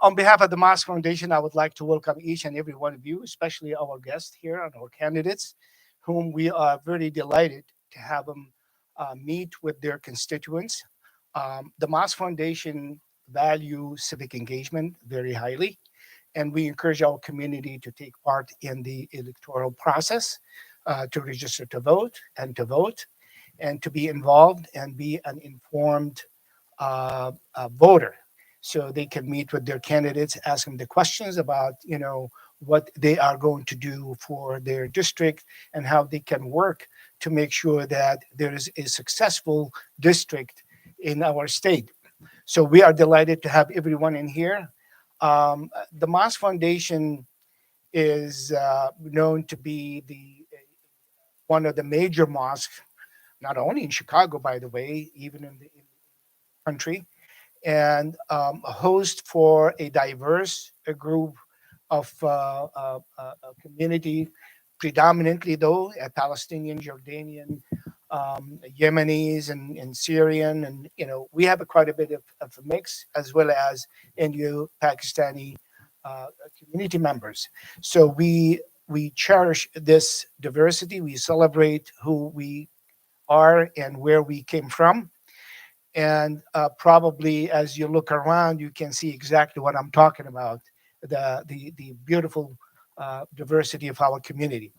On behalf of the Mosque Foundation, I would like to welcome each and every one of you, especially our guests here and our candidates, whom we are very delighted to have them meet with their constituents. The Mosque Foundation value civic engagement very highly, and we encourage our community to take part in the electoral process, to register to vote, and to be involved and be an informed voter, so they can meet with their candidates, ask them the questions about what they are going to do for their district and how they can work to make sure that there is a successful district in our state. So we are delighted to have everyone in here. The Mosque Foundation is known to be the one of the major mosques, not only in Chicago, by the way, even in the country, and a host for a diverse group of community, predominantly though Palestinian, Jordanian, Yemenis, and Syrian, and we have quite a bit of a mix, as well as Indo-Pakistani community members. So we cherish this diversity. We celebrate who we are and where we came from. And probably as you look around, you can see exactly what I'm talking about, the beautiful diversity of our community.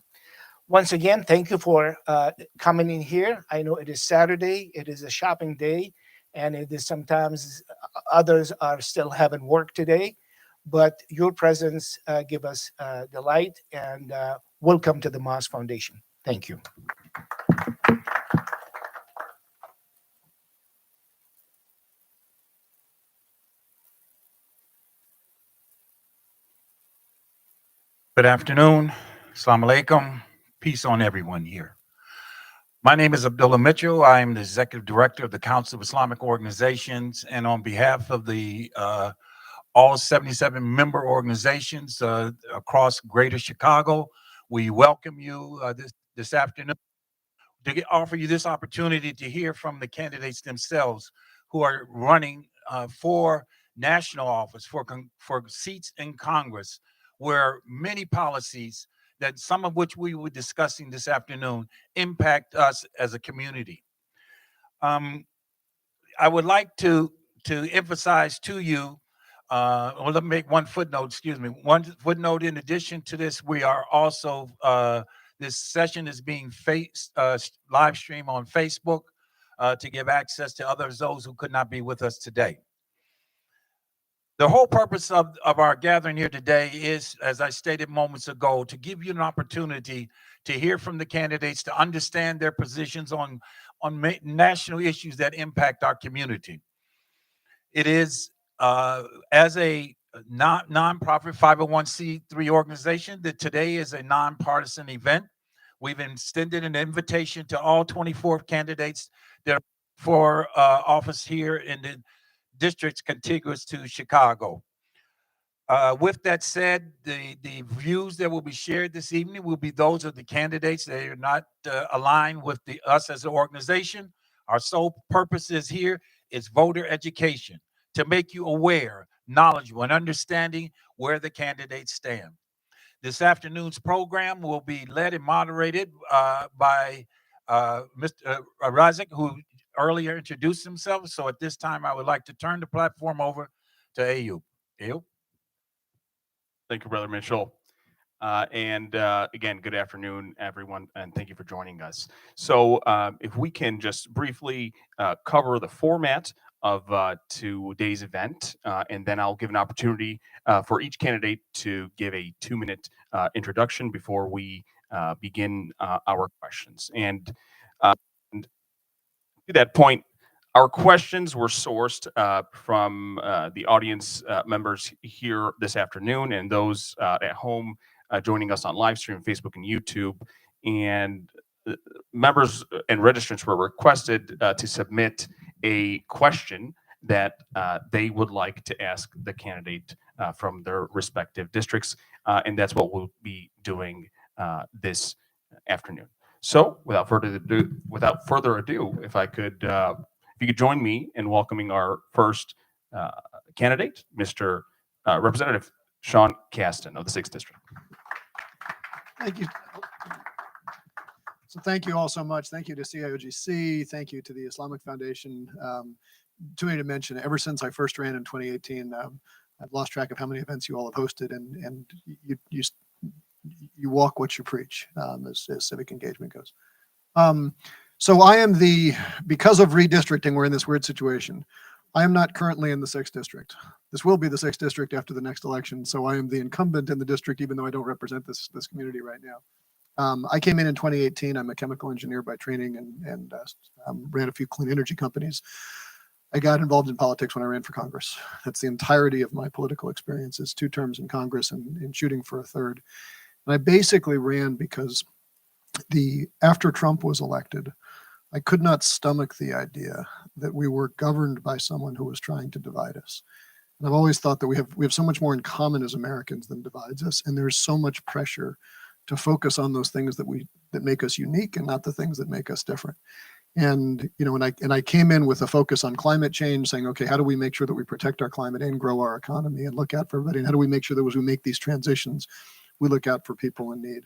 Once again, thank you for coming in here. I know it is Saturday, it is a shopping day, and it is sometimes others are still having work today, but your presence give us delight, and welcome to the Mosque Foundation. Thank you. Good afternoon. Assalamu alaikum. Peace on everyone here. My name is Abdullah Mitchell. I am the Executive Director of the Council of Islamic Organizations, and on behalf of the all 77 member organizations across Greater Chicago, we welcome you this afternoon to offer you this opportunity to hear from the candidates themselves who are running for national office, for seats in Congress, where many policies that some of which we were discussing this afternoon impact us as a community. I would like to emphasize to you, well, let me make one footnote, excuse me. One footnote in addition to this, we are also, this session is being live streamed on Facebook to give access to others, those who could not be with us today. The whole purpose of our gathering here today is, as I stated moments ago, to give you an opportunity to hear from the candidates, to understand their positions on national issues that impact our community. It is, as a nonprofit 501c3 organization, that today is a nonpartisan event. We've extended an invitation to all 24 candidates that are for office here in the districts contiguous to Chicago. With that said, the views that will be shared this evening will be those of the candidates. They are not aligned with us as an organization. Our sole purpose here is voter education, to make you aware, knowledgeable, and understanding where the candidates stand. This afternoon's program will be led and moderated by Mr. Razik, who earlier introduced himself. So at this time, I would like to turn the platform over to Ayub. Ayub? Thank you, Brother Mitchell. Again, good afternoon, everyone, and thank you for joining us. So if we can just briefly cover the format of today's event, and then I'll give an opportunity for each candidate to give a 2-minute introduction before we begin our questions. And to that point, our questions were sourced from the audience members here this afternoon and those at home joining us on live stream, Facebook and YouTube. And members and registrants were requested to submit a question that they would like to ask the candidate from their respective districts. And that's what we'll be doing this afternoon. So without further ado, if you could join me in welcoming our first candidate, Mr. Representative Sean Caston of the 6th District. Thank you. So thank you all so much. Thank you to CIOGC. Thank you to the Islamic Foundation. Too many to mention. Ever since I first ran in 2018, I've lost track of how many events you all have hosted, and you walk what you preach, as civic engagement goes. So I am because of redistricting, we're in this weird situation. I am not currently in the 6th District. This will be the 6th District after the next election. So I am the incumbent in the district, even though I don't represent this community right now. I came in 2018. I'm a chemical engineer by training and ran a few clean energy companies. I got involved in politics when I ran for Congress. That's the entirety of my political experience, is 2 terms in Congress and shooting for a 3rd. And I basically ran because after Trump was elected, I could not stomach the idea that we were governed by someone who was trying to divide us. And I've always thought that we have so much more in common as Americans than divides us, and there's so much pressure to focus on those things that make us unique and not the things that make us different. And I came in with a focus on climate change, saying, okay, how do we make sure that we protect our climate and grow our economy and look out for everybody? And how do we make sure that as we make these transitions, we look out for people in need?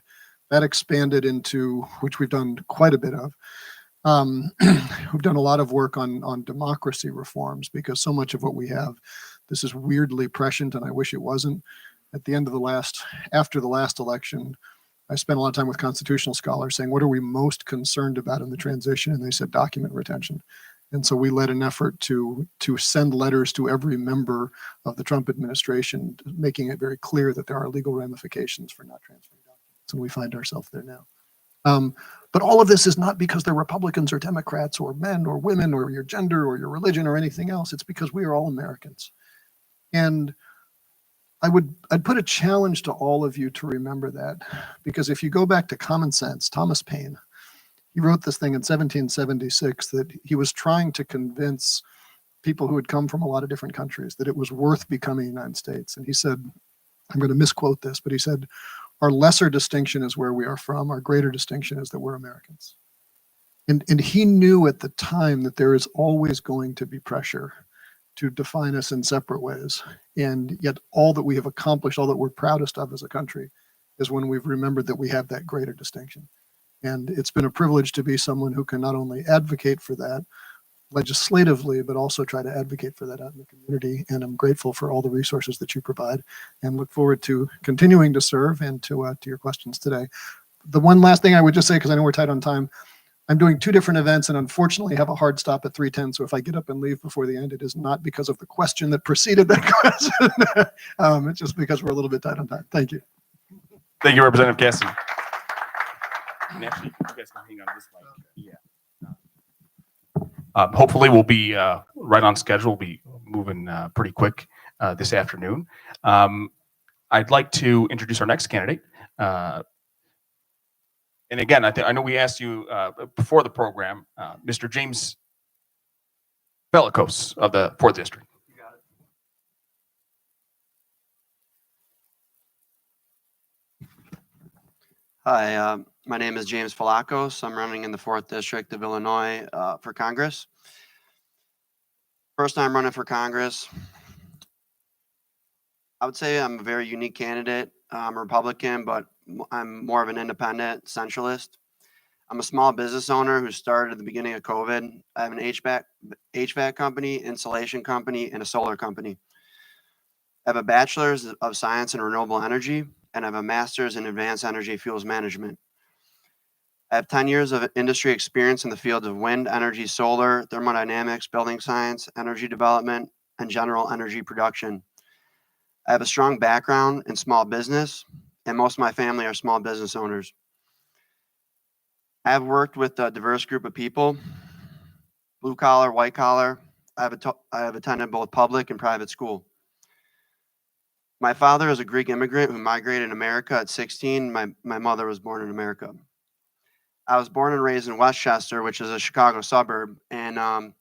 That expanded into, which we've done quite a bit of. We've done a lot of work on democracy reforms, because so much of what we have, this is weirdly prescient, and I wish it wasn't. At the end of after the last election, I spent a lot of time with constitutional scholars saying, what are we most concerned about in the transition? And they said document retention. And so we led an effort to send letters to every member of the Trump administration, making it very clear that there are legal ramifications for not transferring documents. And we find ourselves there now. But all of this is not because they're Republicans or Democrats or men or women or your gender or your religion or anything else. It's because we are all Americans. And I'd put a challenge to all of you to remember that, because if you go back to common sense, Thomas Paine, he wrote this thing in 1776 that he was trying to convince people who had come from a lot of different countries that it was worth becoming the United States. And he said, I'm going to misquote this, but he said, our lesser distinction is where we are from. Our greater distinction is that we're Americans. And he knew at the time that there is always going to be pressure to define us in separate ways. And yet all that we have accomplished, all that we're proudest of as a country, is when we've remembered that we have that greater distinction. And it's been a privilege to be someone who can not only advocate for that legislatively, but also try to advocate for that out in the community. And I'm grateful for all the resources that you provide, and look forward to continuing to serve and to your questions today. The one last thing I would just say, because I know we're tight on time, I'm doing 2 different events and unfortunately have a hard stop at 3:10. So if I get up and leave before the end, it is not because of the question that preceded that question. It's just because we're a little bit tight on time. Thank you. Thank you, Representative Caston. And actually, you guys can hang on this mic. Yeah. Hopefully we'll be right on schedule. We'll be moving pretty quick this afternoon. I'd like to introduce our next candidate. And again, I know we asked you before the program, Mr. James Bellicose of the 4th District. You got it. Hi, my name is James Falakos. I'm running in the 4th District of Illinois for Congress. First time running for Congress. I would say I'm a very unique candidate. I'm a Republican, but I'm more of an independent centralist. I'm a small business owner who started at the beginning of COVID. I have an HVAC company, insulation company, and a solar company. I have a bachelor's of science in renewable energy, and I have a master's in advanced energy fuels management. I have 10 years of industry experience in the fields of wind energy, solar, thermodynamics, building science, energy development, and general energy production. I have a strong background in small business, and most of my family are small business owners. I have worked with a diverse group of people, blue collar, white collar. I have attended both public and private school. My father is a Greek immigrant who migrated to America at 16. My mother was born in America. I was born and raised in Westchester, which is a Chicago suburb. And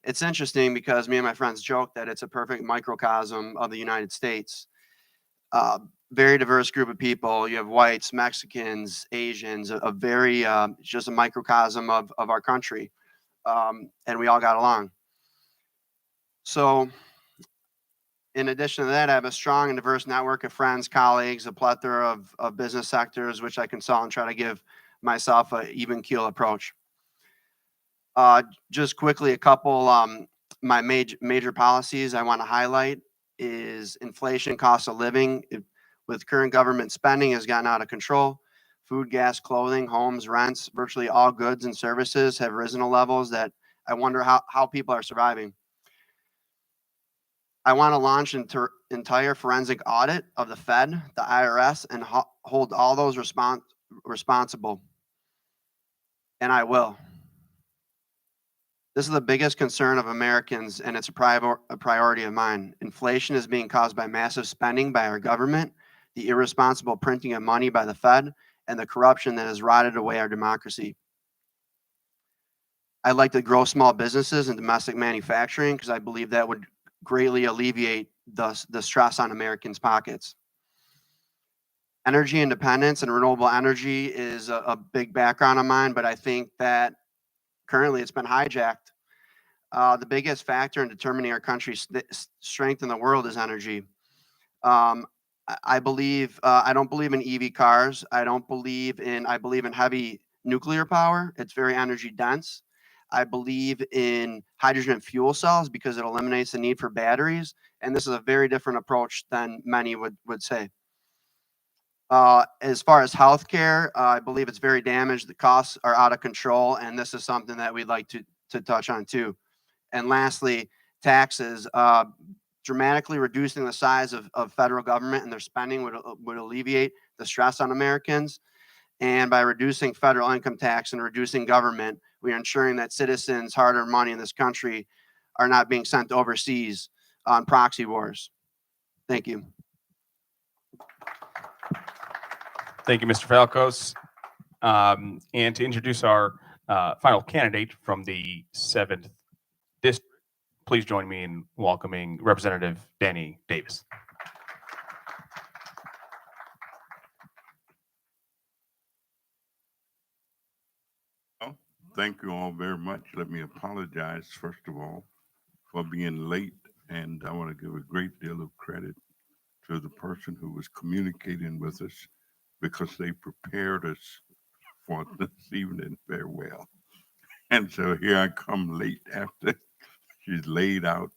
it's interesting because me and my friends joke that it's a perfect microcosm of the United States. Very diverse group of people. You have whites, Mexicans, Asians, just a microcosm of our country. And we all got along. So In addition to that, I have a strong and diverse network of friends, colleagues, a plethora of business sectors, which I consult and try to give myself an even keel approach. Just quickly, a couple my major policies I want to highlight is inflation, cost of living. With current government spending has gotten out of control. Food, gas, clothing, homes, rents, virtually all goods and services have risen to levels that I wonder how people are surviving. I want to launch an entire forensic audit of the Fed, the IRS, and hold all those responsible. And I will. This is the biggest concern of Americans, and it's a priority of mine. Inflation is being caused by massive spending by our government, the irresponsible printing of money by the Fed, and the corruption that has rotted away our democracy. I'd like to grow small businesses and domestic manufacturing because I believe that would greatly alleviate the stress on Americans' pockets. Energy independence and renewable energy is a big background of mine, but I think that currently it's been hijacked. The biggest factor in determining our country's strength in the world is energy. I believe I don't believe in EV cars. I believe in heavy nuclear power. It's very energy dense. I believe in hydrogen fuel cells because it eliminates the need for batteries. And this is a very different approach than many would say. As far as healthcare, I believe it's very damaged. The costs are out of control. And this is something that we'd like to touch on too. And lastly, taxes. Dramatically reducing the size of federal government and their spending would alleviate the stress on Americans. And by reducing federal income tax and reducing government, we are ensuring that citizens' hard-earned money in this country are not being sent overseas on proxy wars. Thank you. Thank you, Mr. Falcos. And to introduce our final candidate from the 7th District, please join me in welcoming Representative Danny Davis. Thank you all very much. Let me apologize, first of all, for being late. And I want to give a great deal of credit to the person who was communicating with us because they prepared us for this evening very well. And so here I come late after she's laid out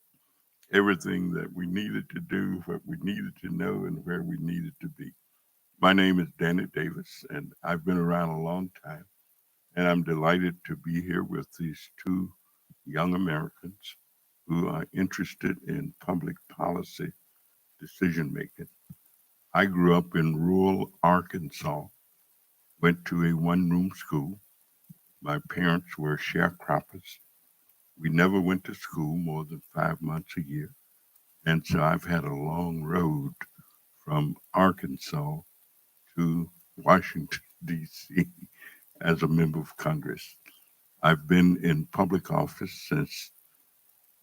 everything that we needed to do, what we needed to know, and where we needed to be. My name is Danny Davis, and I've been around a long time. And I'm delighted to be here with these two young Americans who are interested in public policy decision making. I grew up in rural Arkansas, went to a one-room school. My parents were sharecroppers. We never went to school more than 5 months a year. And so I've had a long road from Arkansas to Washington, D.C. as a member of Congress. I've been in public office since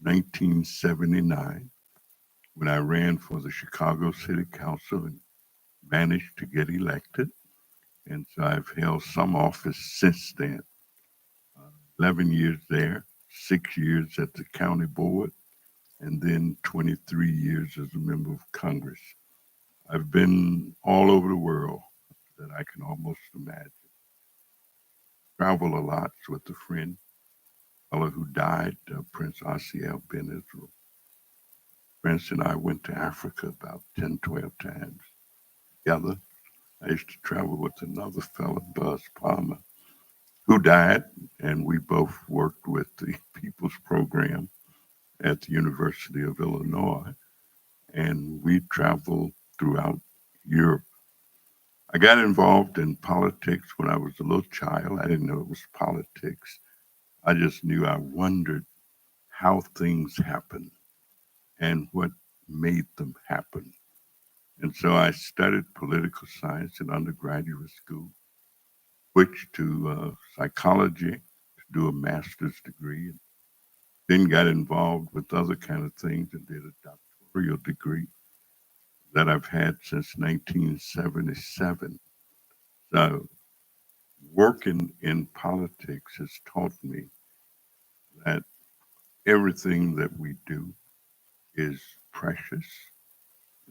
1979 when I ran for the Chicago City Council and managed to get elected. And so I've held some office since then. 11 years there, 6 years at the county board, and then 23 years as a member of Congress. I've been all over the world that I can almost imagine. Travel a lot with a friend, fellow who died, Prince Asiel Ben Israel. Prince and I went to Africa about 10, 12 times together. I used to travel with another fellow, Buzz Palmer, who died, and we both worked with the People's Program at the University of Illinois, and we traveled throughout Europe. I got involved in politics when I was a little child. I didn't know it was politics. I just knew I wondered how things happen and what made them happen. And so I studied political science in undergraduate school, switched to psychology to do a master's degree, and then got involved with other kind of things and did a doctoral degree that I've had since 1977. So working in politics has taught me that everything that we do is precious,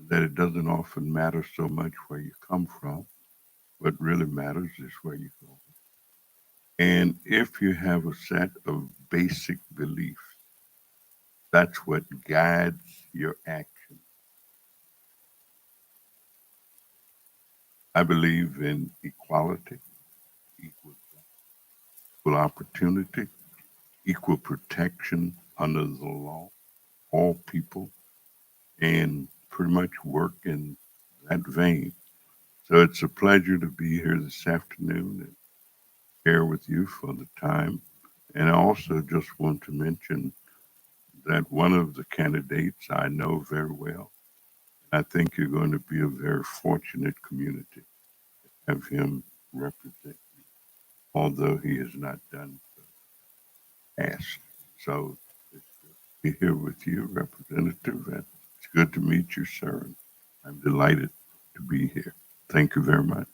that it doesn't often matter so much where you come from. What really matters is where you go. And if you have a set of basic beliefs, that's what guides your action. I believe in equality, equal opportunity, equal protection under the law, all people, and pretty much work in that vein. So it's a pleasure to be here this afternoon and share with you for the time. And I also just want to mention that one of the candidates I know very well. I think you're going to be a very fortunate community to have him represent you, although he has not done so ask. So it's good to be here with you, Representative, and it's good to meet you, sir. And I'm delighted to be here. Thank you very much.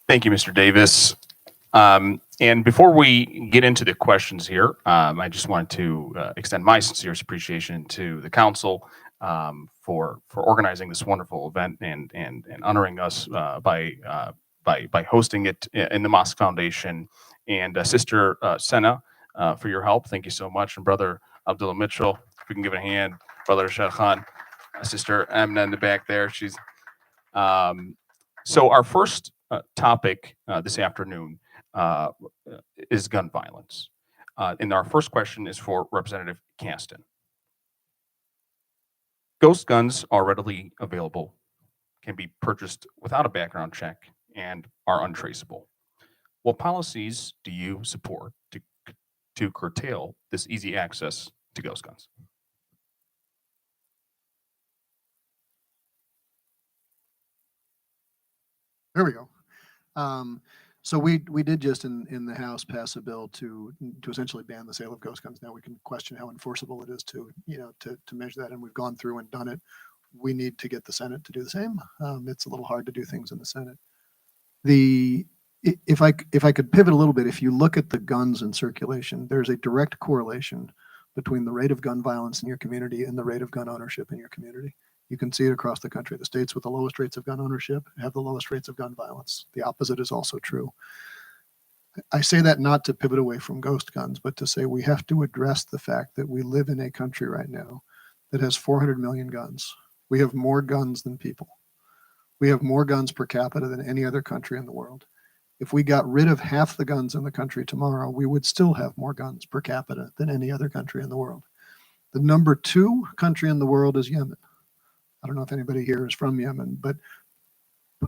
Thank you, Mr. Davis. And before we get into the questions here, I just wanted to extend my sincerest appreciation to the council for organizing this wonderful event and honoring us by hosting it in the Mosque Foundation. And Sister Senna, for your help. Thank you so much. And Brother Abdullah Mitchell, if we can give it a hand. Brother Shah Khan, Sister Amna in the back there. She's so our first topic this afternoon is gun violence. And our first question is for Representative Caston. Ghost guns are readily available, can be purchased without a background check, and are untraceable. What policies do you support to curtail this easy access to ghost guns? There we go. So we did just in the House pass a bill to essentially ban the sale of ghost guns. Now we can question how enforceable it is to measure that, and we've gone through and done it. We need to get the Senate to do the same. It's a little hard to do things in the Senate. If I could pivot a little bit, if you look at the guns in circulation, there's a direct correlation between the rate of gun violence in your community and the rate of gun ownership in your community. You can see it across the country. The states with the lowest rates of gun ownership have the lowest rates of gun violence. The opposite is also true. I say that not to pivot away from ghost guns, but to say we have to address the fact that we live in a country right now that has 400 million guns. We have more guns than people. We have more guns per capita than any other country in the world. If we got rid of half the guns in the country tomorrow, we would still have more guns per capita than any other country in the world. The number 2 country in the world is Yemen. I don't know if anybody here is from Yemen, but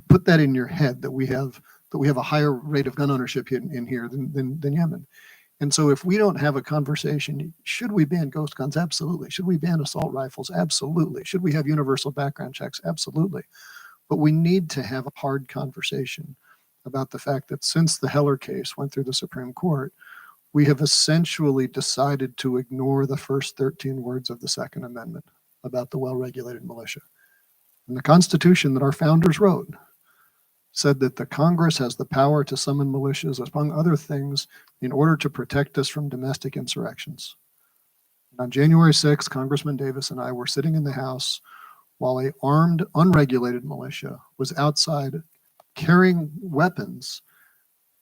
put that in your head that we have a higher rate of gun ownership in here than Yemen. And so if we don't have a conversation, should we ban ghost guns? Absolutely. Should we ban assault rifles? Absolutely. Should we have universal background checks? Absolutely. But we need to have a hard conversation about the fact that since the Heller case went through the Supreme Court, we have essentially decided to ignore the first 13 words of the Second Amendment about the well-regulated militia. And the Constitution that our founders wrote said that the Congress has the power to summon militias, among other things, in order to protect us from domestic insurrections. And on January 6th, Congressman Davis and I were sitting in the House while a armed, unregulated militia was outside carrying weapons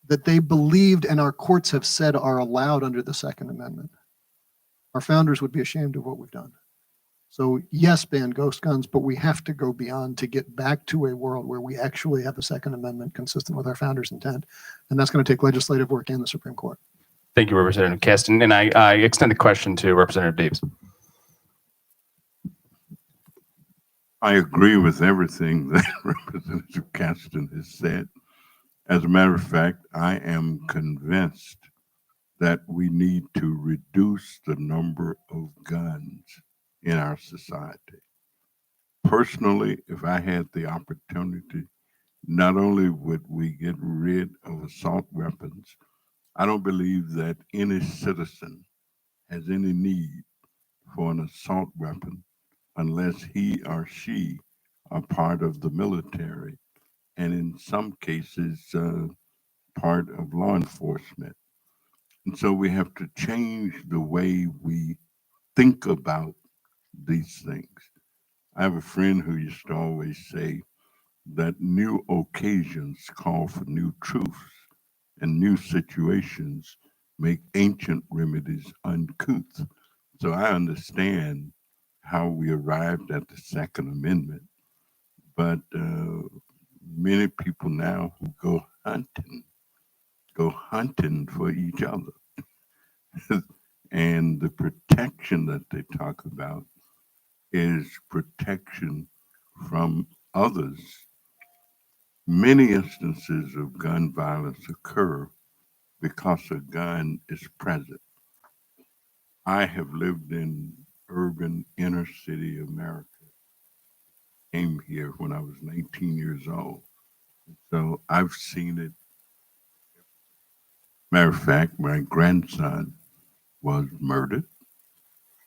that they believed and our courts have said are allowed under the Second Amendment. Our founders would be ashamed of what we've done. So yes, ban ghost guns, but we have to go beyond to get back to a world where we actually have a Second Amendment consistent with our founders' intent. And that's going to take legislative work and the Supreme Court. Thank you, Representative Caston. And I extend the question to Representative Davis. I agree with everything that Representative Caston has said. As a matter of fact, I am convinced that we need to reduce the number of guns in our society. Personally, if I had the opportunity, not only would we get rid of assault weapons, I don't believe that any citizen has any need for an assault weapon unless he or she are part of the military, and in some cases, part of law enforcement. And so we have to change the way we think about these things. I have a friend who used to always say that new occasions call for new truths, and new situations make ancient remedies uncouth. So I understand how we arrived at the Second Amendment, but many people now who go hunting for each other. And the protection that they talk about is protection from others. Many instances of gun violence occur because a gun is present. I have lived in urban inner city America. Came here when I was 19 years old. So I've seen it. Matter of fact, my grandson was murdered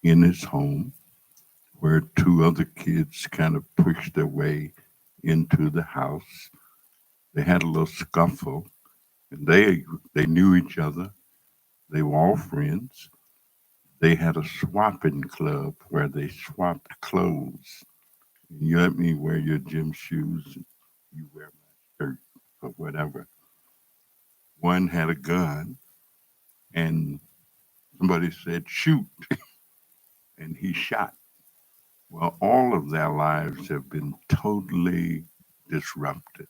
in his home where two other kids kind of pushed their way into the house. They had a little scuffle, and they knew each other. They were all friends. They had a swapping club where they swapped clothes. You let me wear your gym shoes, and you wear my shirt or whatever. One had a gun, and somebody said, shoot, and he shot. Well, all of their lives have been totally disrupted.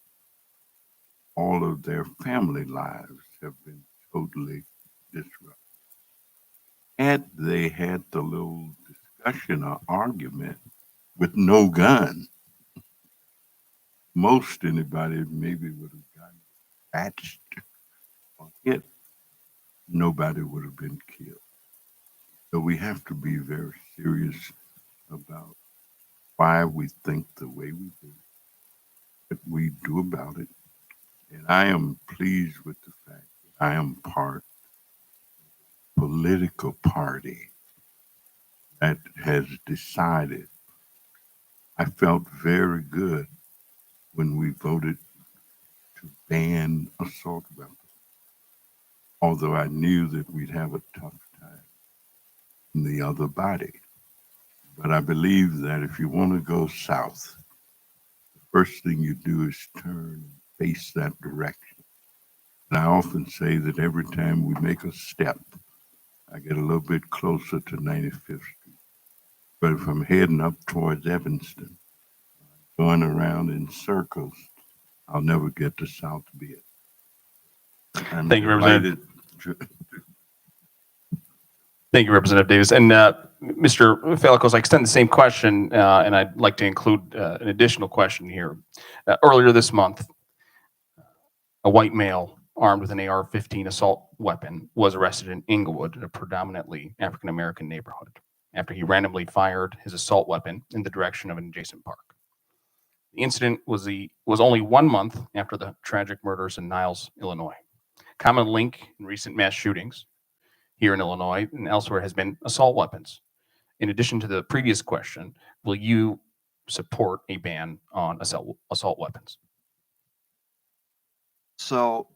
All of their family lives have been totally disrupted. Had they had the little discussion or argument with no gun, most anybody maybe would have gotten scratched or hit. Nobody would have been killed. So we have to be very serious about why we think the way we do, what we do about it. And I am pleased with the fact that I am part of a political party that has decided. I felt very good when we voted to ban assault weapons, although I knew that we'd have a tough time in the other body. But I believe that if you want to go south, the first thing you do is turn and face that direction. And I often say that every time we make a step, I get a little bit closer to 95th Street. But if I'm heading up towards Evanston, going around in circles, I'll never get to South Bend. I'm Thank you, Representative. delighted Thank you, Representative Davis. And Mr. Falikos, I extend the same question, and I'd like to include an additional question here. Earlier this month, a white male armed with an AR-15 assault weapon was arrested in Inglewood, a predominantly African-American neighborhood, after he randomly fired his assault weapon in the direction of an adjacent park. The incident was only 1 month after the tragic murders in Niles, Illinois. Common link in recent mass shootings here in Illinois and elsewhere has been assault weapons. In addition to the previous question, will you support a ban on assault weapons? So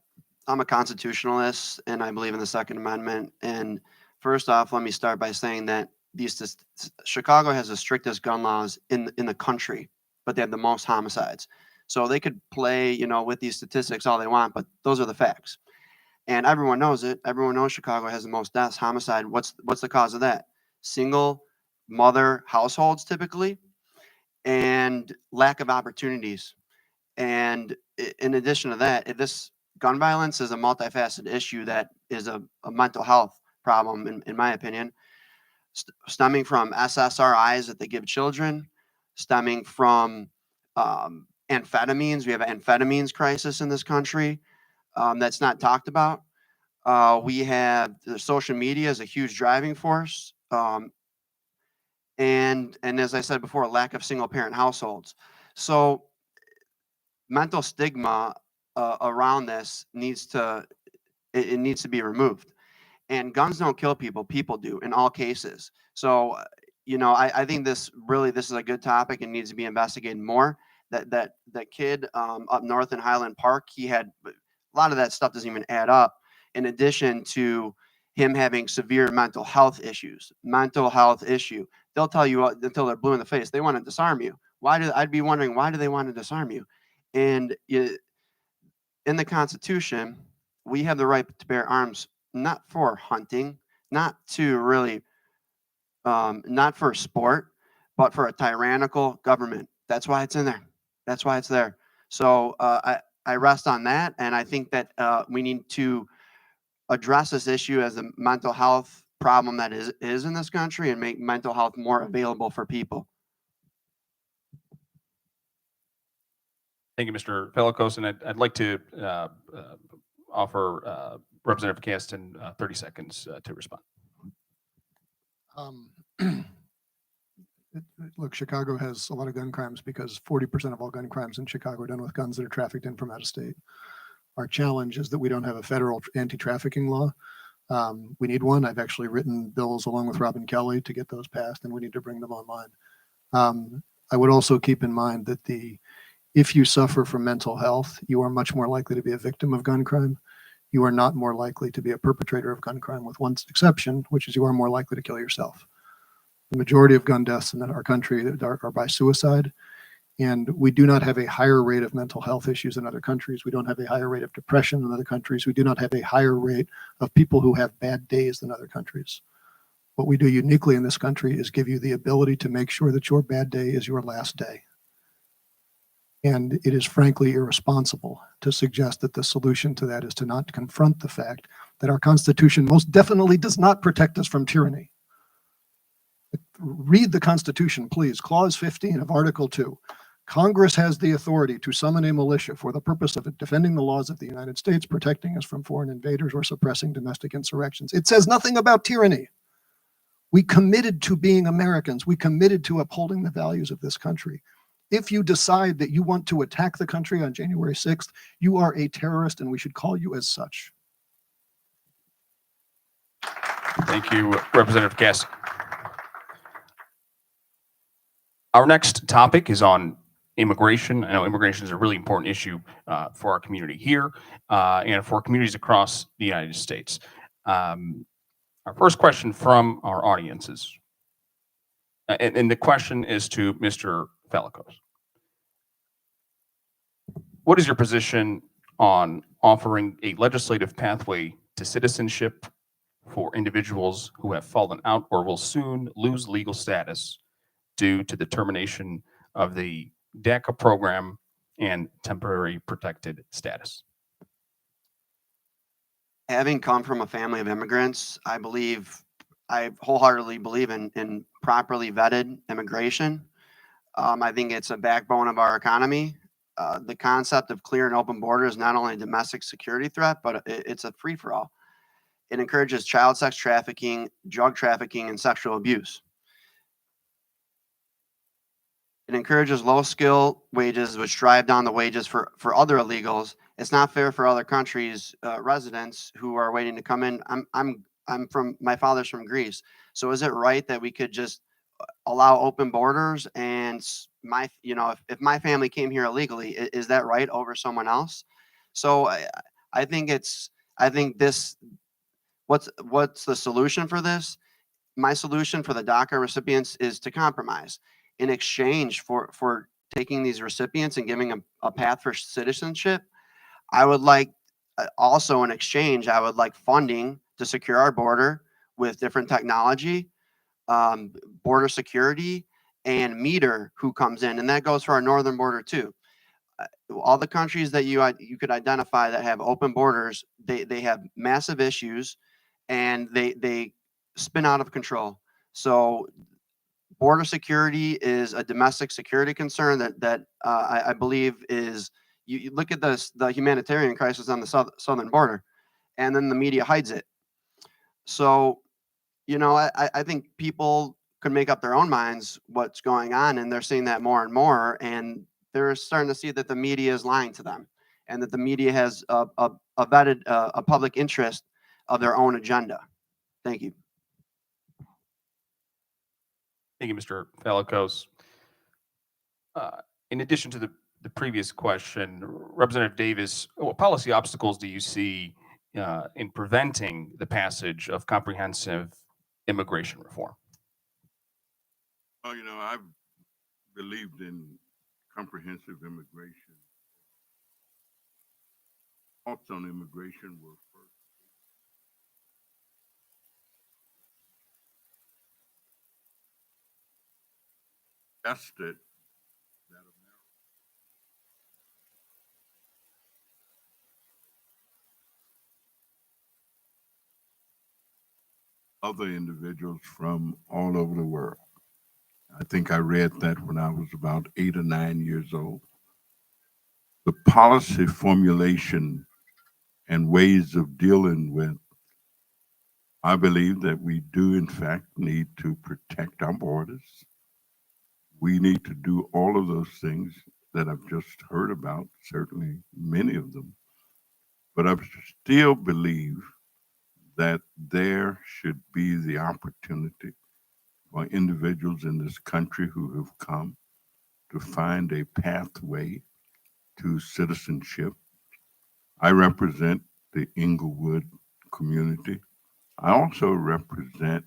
I'm a constitutionalist and I believe in the Second Amendment. And first off, let me start by saying that Chicago has the strictest gun laws in the country, but they have the most homicides. So they could play, with these statistics all they want, but those are the facts. And everyone knows it. Everyone knows Chicago has the most deaths, homicide. What's the cause of that? Single mother households typically, and lack of opportunities. And in addition to that, this gun violence is a multifaceted issue that is a mental health problem, in my opinion, stemming from SSRIs that they give children, stemming from amphetamines. We have an amphetamines crisis in this country that's not talked about. We have the social media is a huge driving force. And as I said before, lack of single parent households. So mental stigma around this needs to be removed. And guns don't kill people; people do in all cases. So you know, I think this is a good topic and needs to be investigated more. That kid up north in Highland Park, he had a lot of that stuff doesn't even add up. In addition to him having severe mental health issues, they'll tell you until they're blue in the face. They want to disarm you. I'd be wondering, why do they want to disarm you? And in the Constitution, we have the right to bear arms, not for hunting, not to really, not for sport, but for a tyrannical government. That's why it's in there. That's why it's there. So I rest on that, and I think that we need to address this issue as a mental health problem that is in this country, and make mental health more available for people. Thank you, Mr. Pellicos, and I'd like to offer Representative Caston 30 seconds to respond. Look, Chicago has a lot of gun crimes because 40% of all gun crimes in Chicago are done with guns that are trafficked in from out of state. Our challenge is that we don't have a federal anti-trafficking law. We need one. I've actually written bills along with Robin Kelly to get those passed, and we need to bring them online. I would also keep in mind that if you suffer from mental health, you are much more likely to be a victim of gun crime. You are not more likely to be a perpetrator of gun crime, with one exception, which is you are more likely to kill yourself. The majority of gun deaths in our country are by suicide, and we do not have a higher rate of mental health issues in other countries. We don't have a higher rate of depression in other countries. We do not have a higher rate of people who have bad days than other countries. What we do uniquely in this country is give you the ability to make sure that your bad day is your last day. And it is frankly irresponsible to suggest that the solution to that is to not confront the fact that our Constitution most definitely does not protect us from tyranny. Read the Constitution, please. Clause 15 of Article 2. Congress has the authority to summon a militia for the purpose of defending the laws of the United States, protecting us from foreign invaders, or suppressing domestic insurrections. It says nothing about tyranny. We committed to being Americans. We committed to upholding the values of this country. If you decide that you want to attack the country on January 6th, you are a terrorist, and we should call you as such. Thank you, Representative Caston. Our next topic is on immigration. I know immigration is a really important issue for our community here and for communities across the United States. Our first question from our audience is, and the question is to Mr. Pellicos. What is your position on offering a legislative pathway to citizenship for individuals who have fallen out or will soon lose legal status due to the termination of the DACA program and temporary protected status? Having come from a family of immigrants, I wholeheartedly believe in properly vetted immigration. I think it's a backbone of our economy. The concept of clear and open borders is not only a domestic security threat, but it's a free-for-all. It encourages child sex trafficking, drug trafficking, and sexual abuse. It encourages low-skill wages, which drive down the wages for other illegals. It's not fair for other countries' residents who are waiting to come in. My father's from Greece, so is it right that we could just allow open borders? And if my family came here illegally, is that right over someone else? So I think what's the solution for this? My solution for the DACA recipients is to compromise. In exchange for taking these recipients and giving them a path for citizenship, I would like also in exchange, I would like funding to secure our border with different technology, border security, and meter who comes in. And that goes for our northern border too. All the countries that you could identify that have open borders, they have massive issues, and they spin out of control. So border security is a domestic security concern that I believe is, you look at the humanitarian crisis on the southern border, and then the media hides it. So, I think people could make up their own minds what's going on, and they're seeing that more and more, and they're starting to see that the media is lying to them, and that the media has a public interest of their own agenda. Thank you. Thank you, Mr. Valicos. In addition to the previous question, Representative Davis, what policy obstacles do you see in preventing the passage of comprehensive immigration reform? Well, I've believed in comprehensive immigration. Thoughts on immigration were first tested that other individuals from all over the world. I think I read that when I was about 8 or 9 years old. The policy formulation and ways of dealing with, I believe that we do in fact need to protect our borders. We need to do all of those things that I've just heard about, certainly many of them. But I still believe that there should be the opportunity for individuals in this country who have come to find a pathway to citizenship. I represent the Inglewood community. I also represent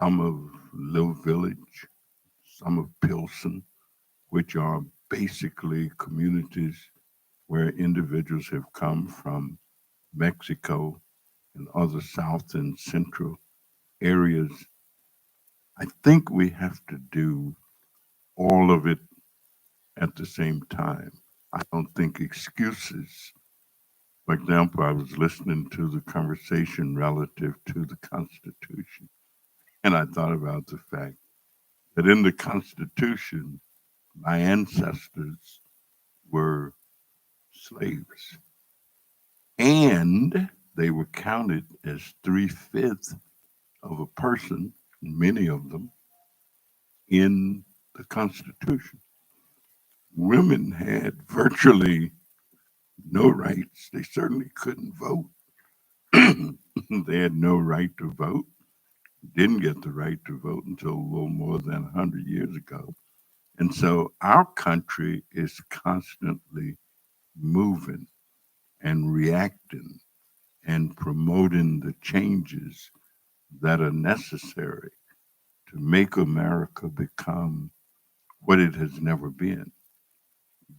some of Little Village, some of Pilsen, which are basically communities where individuals have come from Mexico and other South and Central areas. I think we have to do all of it at the same time. I don't think excuses. For example, I was listening to the conversation relative to the Constitution, and I thought about the fact that in the Constitution, my ancestors were slaves, and they were counted as 3/5 of a person, many of them, in the Constitution. Women had virtually no rights. They certainly couldn't vote. They had no right to vote, didn't get the right to vote until a little more than 100 years ago. And so our country is constantly moving and reacting and promoting the changes that are necessary to make America become what it has never been.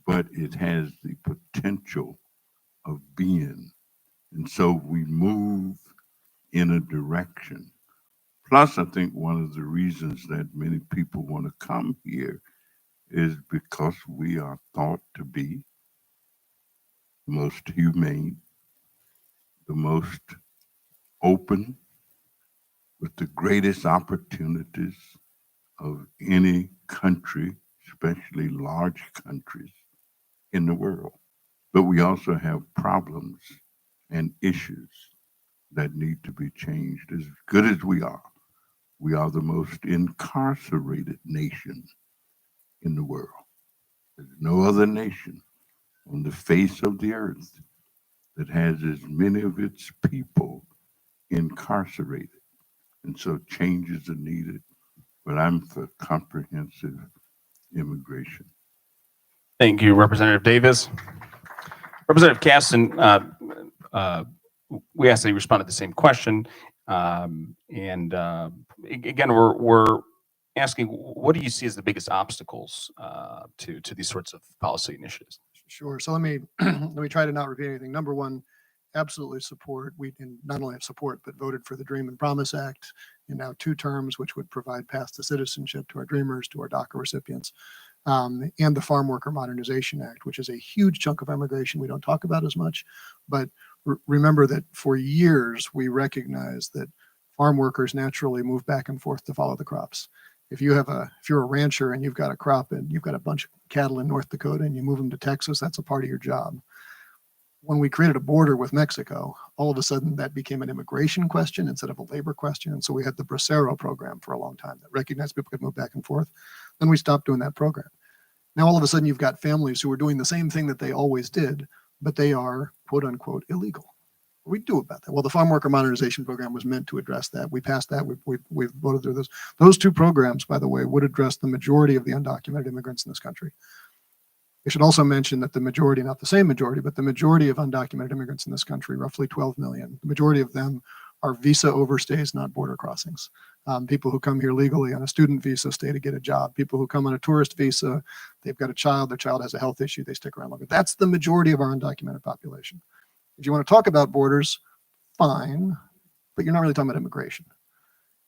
But it has the potential of being. And so we move in a direction. Plus, I think one of the reasons that many people want to come here is because we are thought to be the most humane, the most open, with the greatest opportunities of any country, especially large countries in the world. But we also have problems and issues that need to be changed. As good as we are the most incarcerated nation in the world. There's no other nation on the face of the earth that has as many of its people incarcerated. And so changes are needed, but I'm for comprehensive immigration. Thank you, Representative Davis. Representative Caston, we asked that you respond to the same question. Again, we're asking, what do you see as the biggest obstacles to these sorts of policy initiatives? Sure. So let me let me try to not repeat anything. Number one, absolutely support. We can not only have support, but voted for the Dream and Promise Act in now 2 terms, which would provide paths to citizenship to our dreamers, to our DACA recipients, and the Farm Worker Modernization Act, which is a huge chunk of immigration we don't talk about as much. But remember that for years we recognized that farm workers naturally move back and forth to follow the crops. If you're a rancher and you've got a crop and you've got a bunch of cattle in North Dakota and you move them to Texas, that's a part of your job. When we created a border with Mexico, all of a sudden that became an immigration question instead of a labor question. And so we had the Bracero program for a long time that recognized people could move back and forth. Then we stopped doing that program. Now all of a sudden you've got families who are doing the same thing that they always did, but they are quote unquote illegal. We do about that. Well, the farm worker modernization program was meant to address that. We passed that. We've voted through this. Those two programs, by the way, would address the majority of the undocumented immigrants in this country. I should also mention that the majority, not the same majority, but the majority of undocumented immigrants in this country, roughly 12 million, the majority of them are visa overstays, not border crossings. People who come here legally on a student visa stay to get a job. People who come on a tourist visa, they've got a child, their child has a health issue, they stick around longer. That's the majority of our undocumented population. If you want to talk about borders, fine, but you're not really talking about immigration.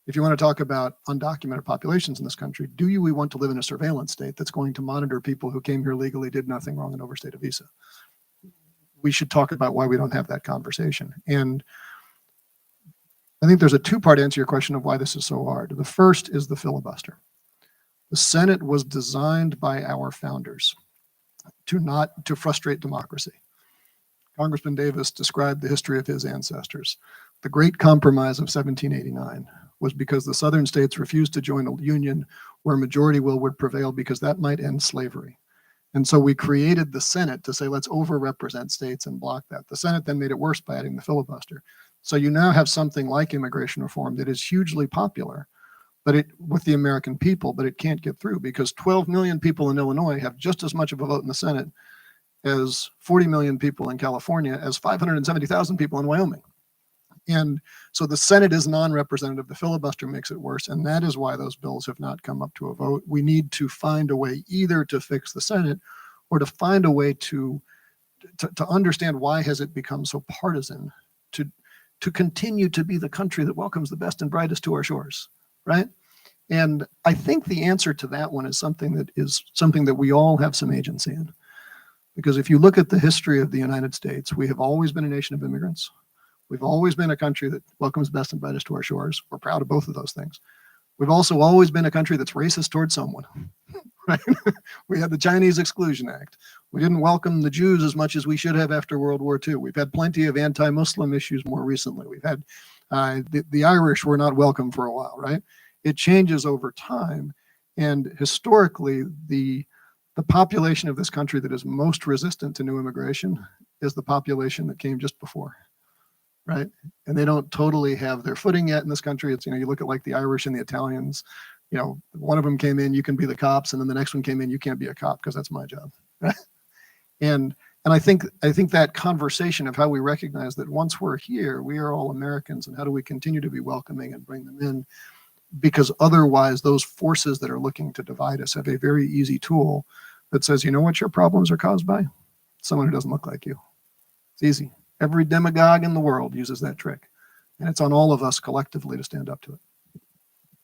If you want to talk about undocumented populations in this country, we want to live in a surveillance state that's going to monitor people who came here legally, did nothing wrong, and overstayed a visa? We should talk about why we don't have that conversation. And I think there's a two-part answer to your question of why this is so hard. The first is the filibuster. The Senate was designed by our founders to frustrate democracy. Congressman Davis described the history of his ancestors. The Great Compromise of 1789 was because the southern states refused to join a union where majority will would prevail because that might end slavery. And so we created the Senate to say, let's overrepresent states and block that. The Senate then made it worse by adding the filibuster. So you now have something like immigration reform that is hugely popular, but with the American people, but it can't get through because 12 million people in Illinois have just as much of a vote in the Senate as 40 million people in California, as 570,000 people in Wyoming. And so the Senate is non-representative. The filibuster makes it worse. And that is why those bills have not come up to a vote. We need to find a way either to fix the Senate or to find a way to understand why has it become so partisan to continue to be the country that welcomes the best and brightest to our shores, right? And I think the answer to that one is something that we all have some agency in. Because if you look at the history of the United States, we have always been a nation of immigrants. We've always been a country that welcomes best and brightest to our shores. We're proud of both of those things. We've also always been a country that's racist towards someone, right? We had the Chinese Exclusion Act. We didn't welcome the Jews as much as we should have after World War II. We've had plenty of anti-Muslim issues more recently. We've had the Irish were not welcome for a while, right? It changes over time. And historically, the population of this country that is most resistant to new immigration is the population that came just before, right? And they don't totally have their footing yet in this country. It's, you look at like the Irish and the Italians, one of them came in, you can be the cops, and then the next one came in, you can't be a cop because that's my job, right? And I think that conversation of how we recognize that once we're here, we are all Americans, and how do we continue to be welcoming and bring them in? Because otherwise those forces that are looking to divide us have a very easy tool that says, you know what your problems are caused by? Someone who doesn't look like you. It's easy. Every demagogue in the world uses that trick. And it's on all of us collectively to stand up to it.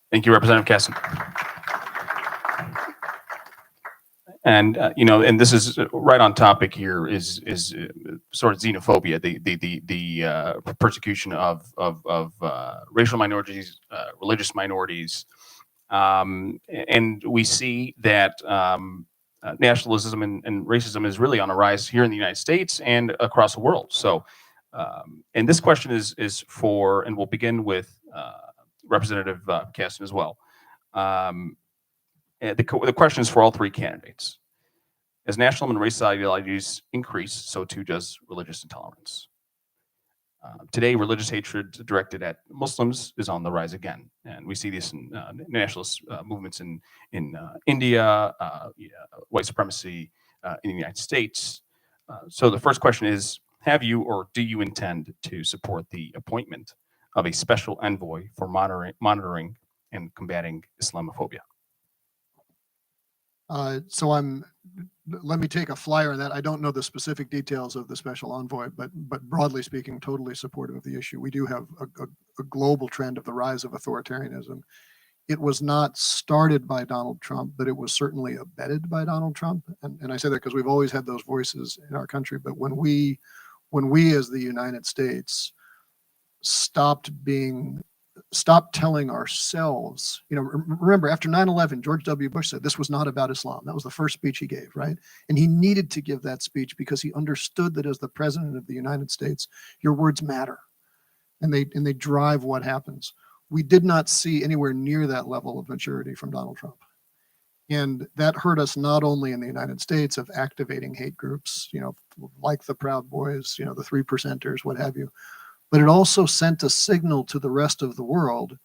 Thank you, Representative Casson. And and this is right on topic here is sort of xenophobia, the persecution of racial minorities, religious minorities, and we see that nationalism and racism is really on a rise here in the United States and across the world. So, and this question is for, and we'll begin with Representative Caston as well. And the question is for all three candidates. As national and racial ideologies increase, so too does religious intolerance. Today, religious hatred directed at Muslims is on the rise again, and we see this in nationalist movements in India, white supremacy in the United States. So the first question is, have you or do you intend to support the appointment of a special envoy for monitoring and combating Islamophobia? Let me take a flyer on that. I don't know the specific details of the special envoy, but broadly speaking, totally supportive of the issue. We do have a global trend of the rise of authoritarianism. It was not started by Donald Trump, but it was certainly abetted by Donald Trump. And I say that because we've always had those voices in our country. But when we as the United States stopped telling ourselves, remember after 9/11, George W. Bush said this was not about Islam. That was the first speech he gave, right? And he needed to give that speech because he understood that as the president of the United States, your words matter and they drive what happens. We did not see anywhere near that level of maturity from Donald Trump. And that hurt us not only in the United States of activating hate groups, like the Proud Boys, the 3%ers, what have you, but it also sent a signal to the rest of the world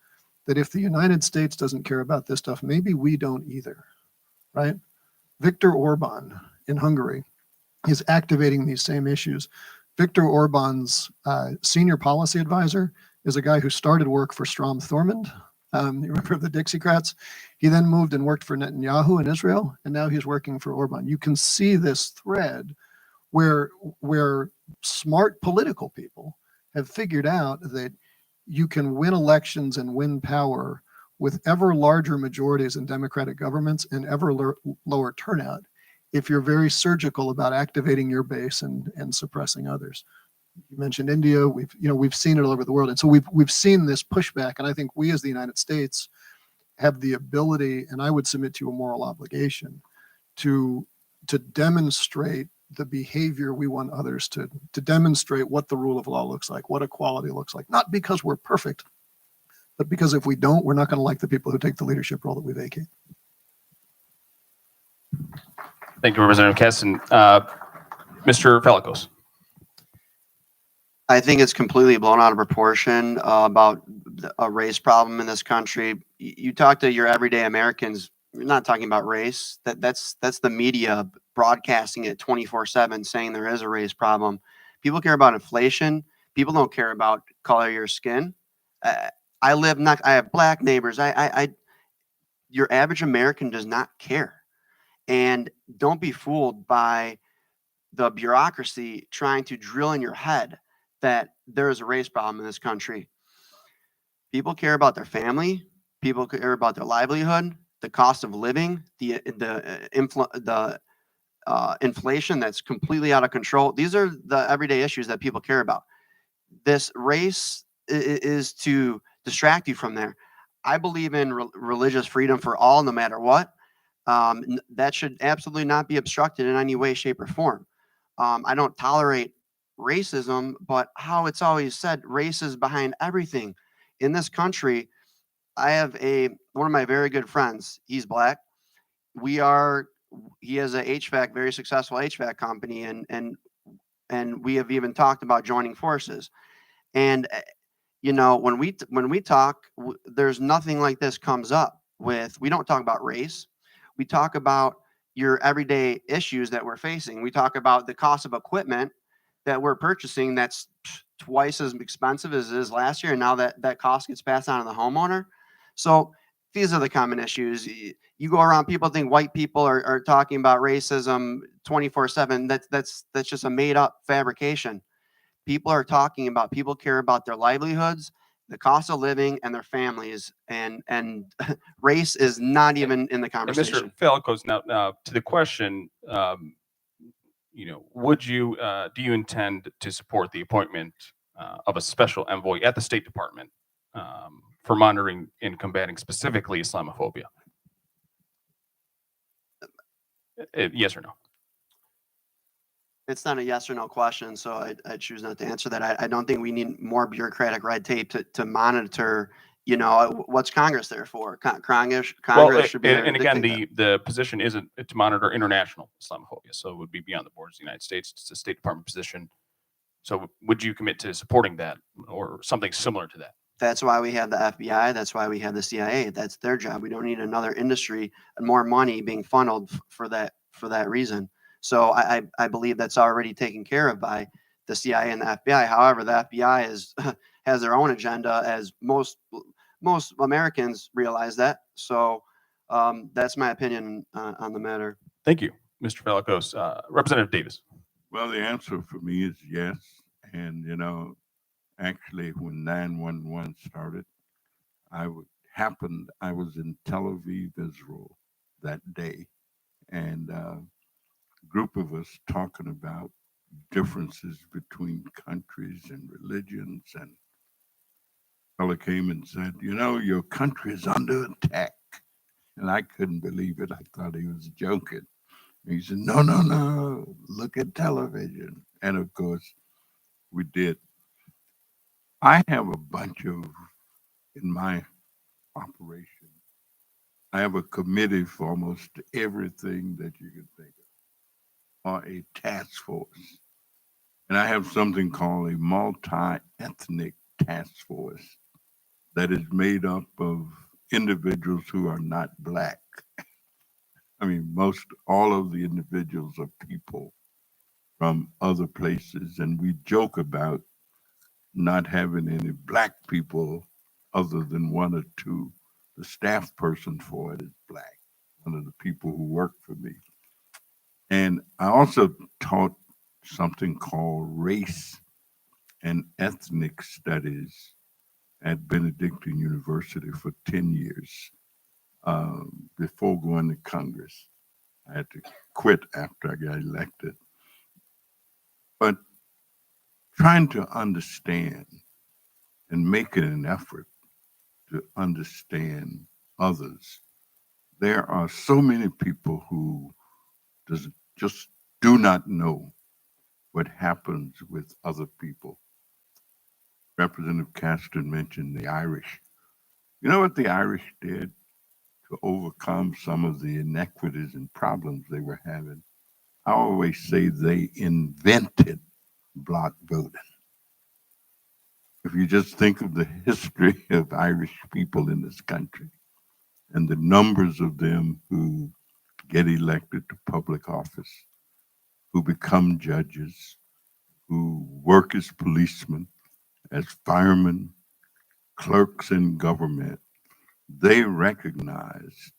that if the United States doesn't care about this stuff, maybe we don't either, right? Viktor Orban in Hungary is activating these same issues. Viktor Orban's senior policy advisor is a guy who started work for Strom Thurmond. You remember the Dixiecrats? He then moved and worked for Netanyahu in Israel, and now he's working for Orban. You can see this thread where smart political people have figured out that you can win elections and win power with ever larger majorities in democratic governments and ever lower turnout if you're very surgical about activating your base and suppressing others. You mentioned India. We've seen it all over the world, and so we've seen this pushback. And I think we, as the United States, have the ability, and I would submit to you a moral obligation, to demonstrate the behavior we want others to demonstrate what the rule of law looks like, what equality looks like. Not because we're perfect, but because if we don't, we're not going to like the people who take the leadership role that we vacate. Thank you, Representative Kessin. Mr. Felakos. I think it's completely blown out of proportion about a race problem in this country. You talk to your everyday Americans, you're not talking about race. That's the media broadcasting it 24/7, saying there is a race problem. People care about inflation. People don't care about color of your skin. I have black neighbors. Your average American does not care. And don't be fooled by the bureaucracy trying to drill in your head that there is a race problem in this country. People care about their family. People care about their livelihood, the cost of living, the inflation that's completely out of control. These are the everyday issues that people care about. This race is to distract you from there. I believe in religious freedom for all, no matter what. That should absolutely not be obstructed in any way, shape, or form. I don't tolerate racism, but how it's always said, race is behind everything in this country. I have one of my very good friends. He's black. He has a very successful HVAC company, and we have even talked about joining forces. And when we talk, there's nothing like this comes up with. We don't talk about race. We talk about your everyday issues that we're facing. We talk about the cost of equipment that we're purchasing that's twice as expensive as it is last year, and now that cost gets passed on to the homeowner. So these are the common issues. You go around, people think white people are talking about racism 24/7. That's just a made up fabrication. People care about their livelihoods, the cost of living, and their families, and race is not even in the conversation. Mr. Felakos, now to the question, do you intend to support the appointment of a special envoy at the State Department for monitoring and combating specifically Islamophobia? Yes or no? It's not a yes or no question, so I choose not to answer that. I don't think we need more bureaucratic red tape to monitor. What's Congress there for? Congress should be there. And again, the position isn't to monitor international Islamophobia, so it would be beyond the borders of the United States. It's a State Department position. So would you commit to supporting that or something similar to that? That's why we have the FBI. That's why we have the CIA. That's their job. We don't need another industry and more money being funneled for that reason. So I believe that's already taken care of by the CIA and the FBI. However, the FBI has their own agenda, as most Americans realize that. So that's my opinion on the matter. Thank you, Mr. Felakos. Representative Davis. Well, the answer for me is yes. And, actually, when 9/11 started, I was in Tel Aviv, Israel that day. And a group of us talking about differences between countries and religions. And a fella came and said, your country is under attack. And I couldn't believe it. I thought he was joking. He said, no, look at television. And of course, we did. I have a bunch in my operation, I have a committee for almost everything that you can think of, or a task force. And I have something called a multi-ethnic task force that is made up of individuals who are not Black. I mean, most all of the individuals are people from other places, and we joke about not having any Black people other than one or two. The staff person for it is Black, one of the people who work for me. And I also taught something called race and ethnic studies at Benedictine University for 10 years before going to Congress. I had to quit after I got elected. But trying to understand and making an effort to understand others. There are so many people who just do not know what happens with other people. Representative Caston mentioned the Irish. You know what the Irish did to overcome some of the inequities and problems they were having? I always say they invented block voting. If you just think of the history of Irish people in this country and the numbers of them who get elected to public office, who become judges, who work as policemen, as firemen, clerks in government, they recognized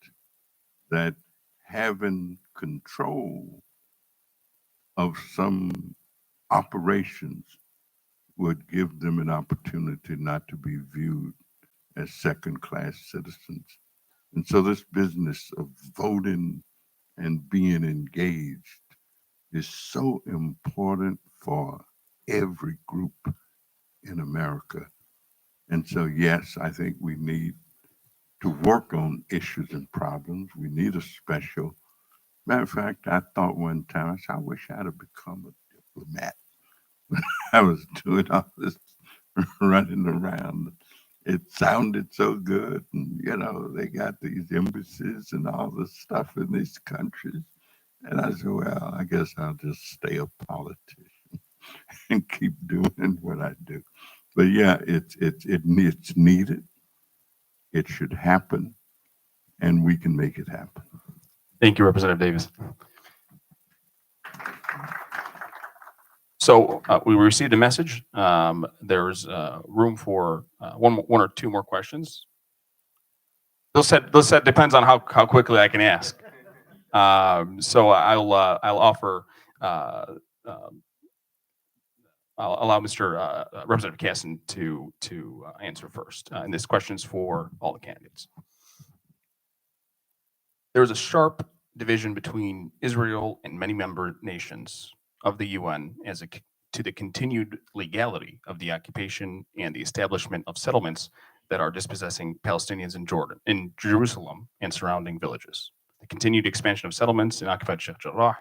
that having control of some operations would give them an opportunity not to be viewed as second-class citizens. And so this business of voting and being engaged is so important for every group in America. And so, yes, I think we need to work on issues and problems. We need a special. Matter of fact, I thought one time, I said, I wish I'd have become a diplomat when I was doing all this running around. It sounded so good. And, you know, they got these embassies and all this stuff in these countries. And I said, well, I guess I'll just stay a politician and keep doing what I do. But yeah, it's needed. It should happen, and we can make it happen. Thank you, Representative Davis. So we received a message. There's room for one or two more questions. Those said depends on how quickly I can ask. So I'll offer. I'll allow Mr. Representative Casson to answer first. And this question is for all the candidates. There is a sharp division between Israel and many member nations of the UN to the continued legality of the occupation and the establishment of settlements that are dispossessing Palestinians in Jerusalem and surrounding villages. The continued expansion of settlements in occupied Sheikh Jarrah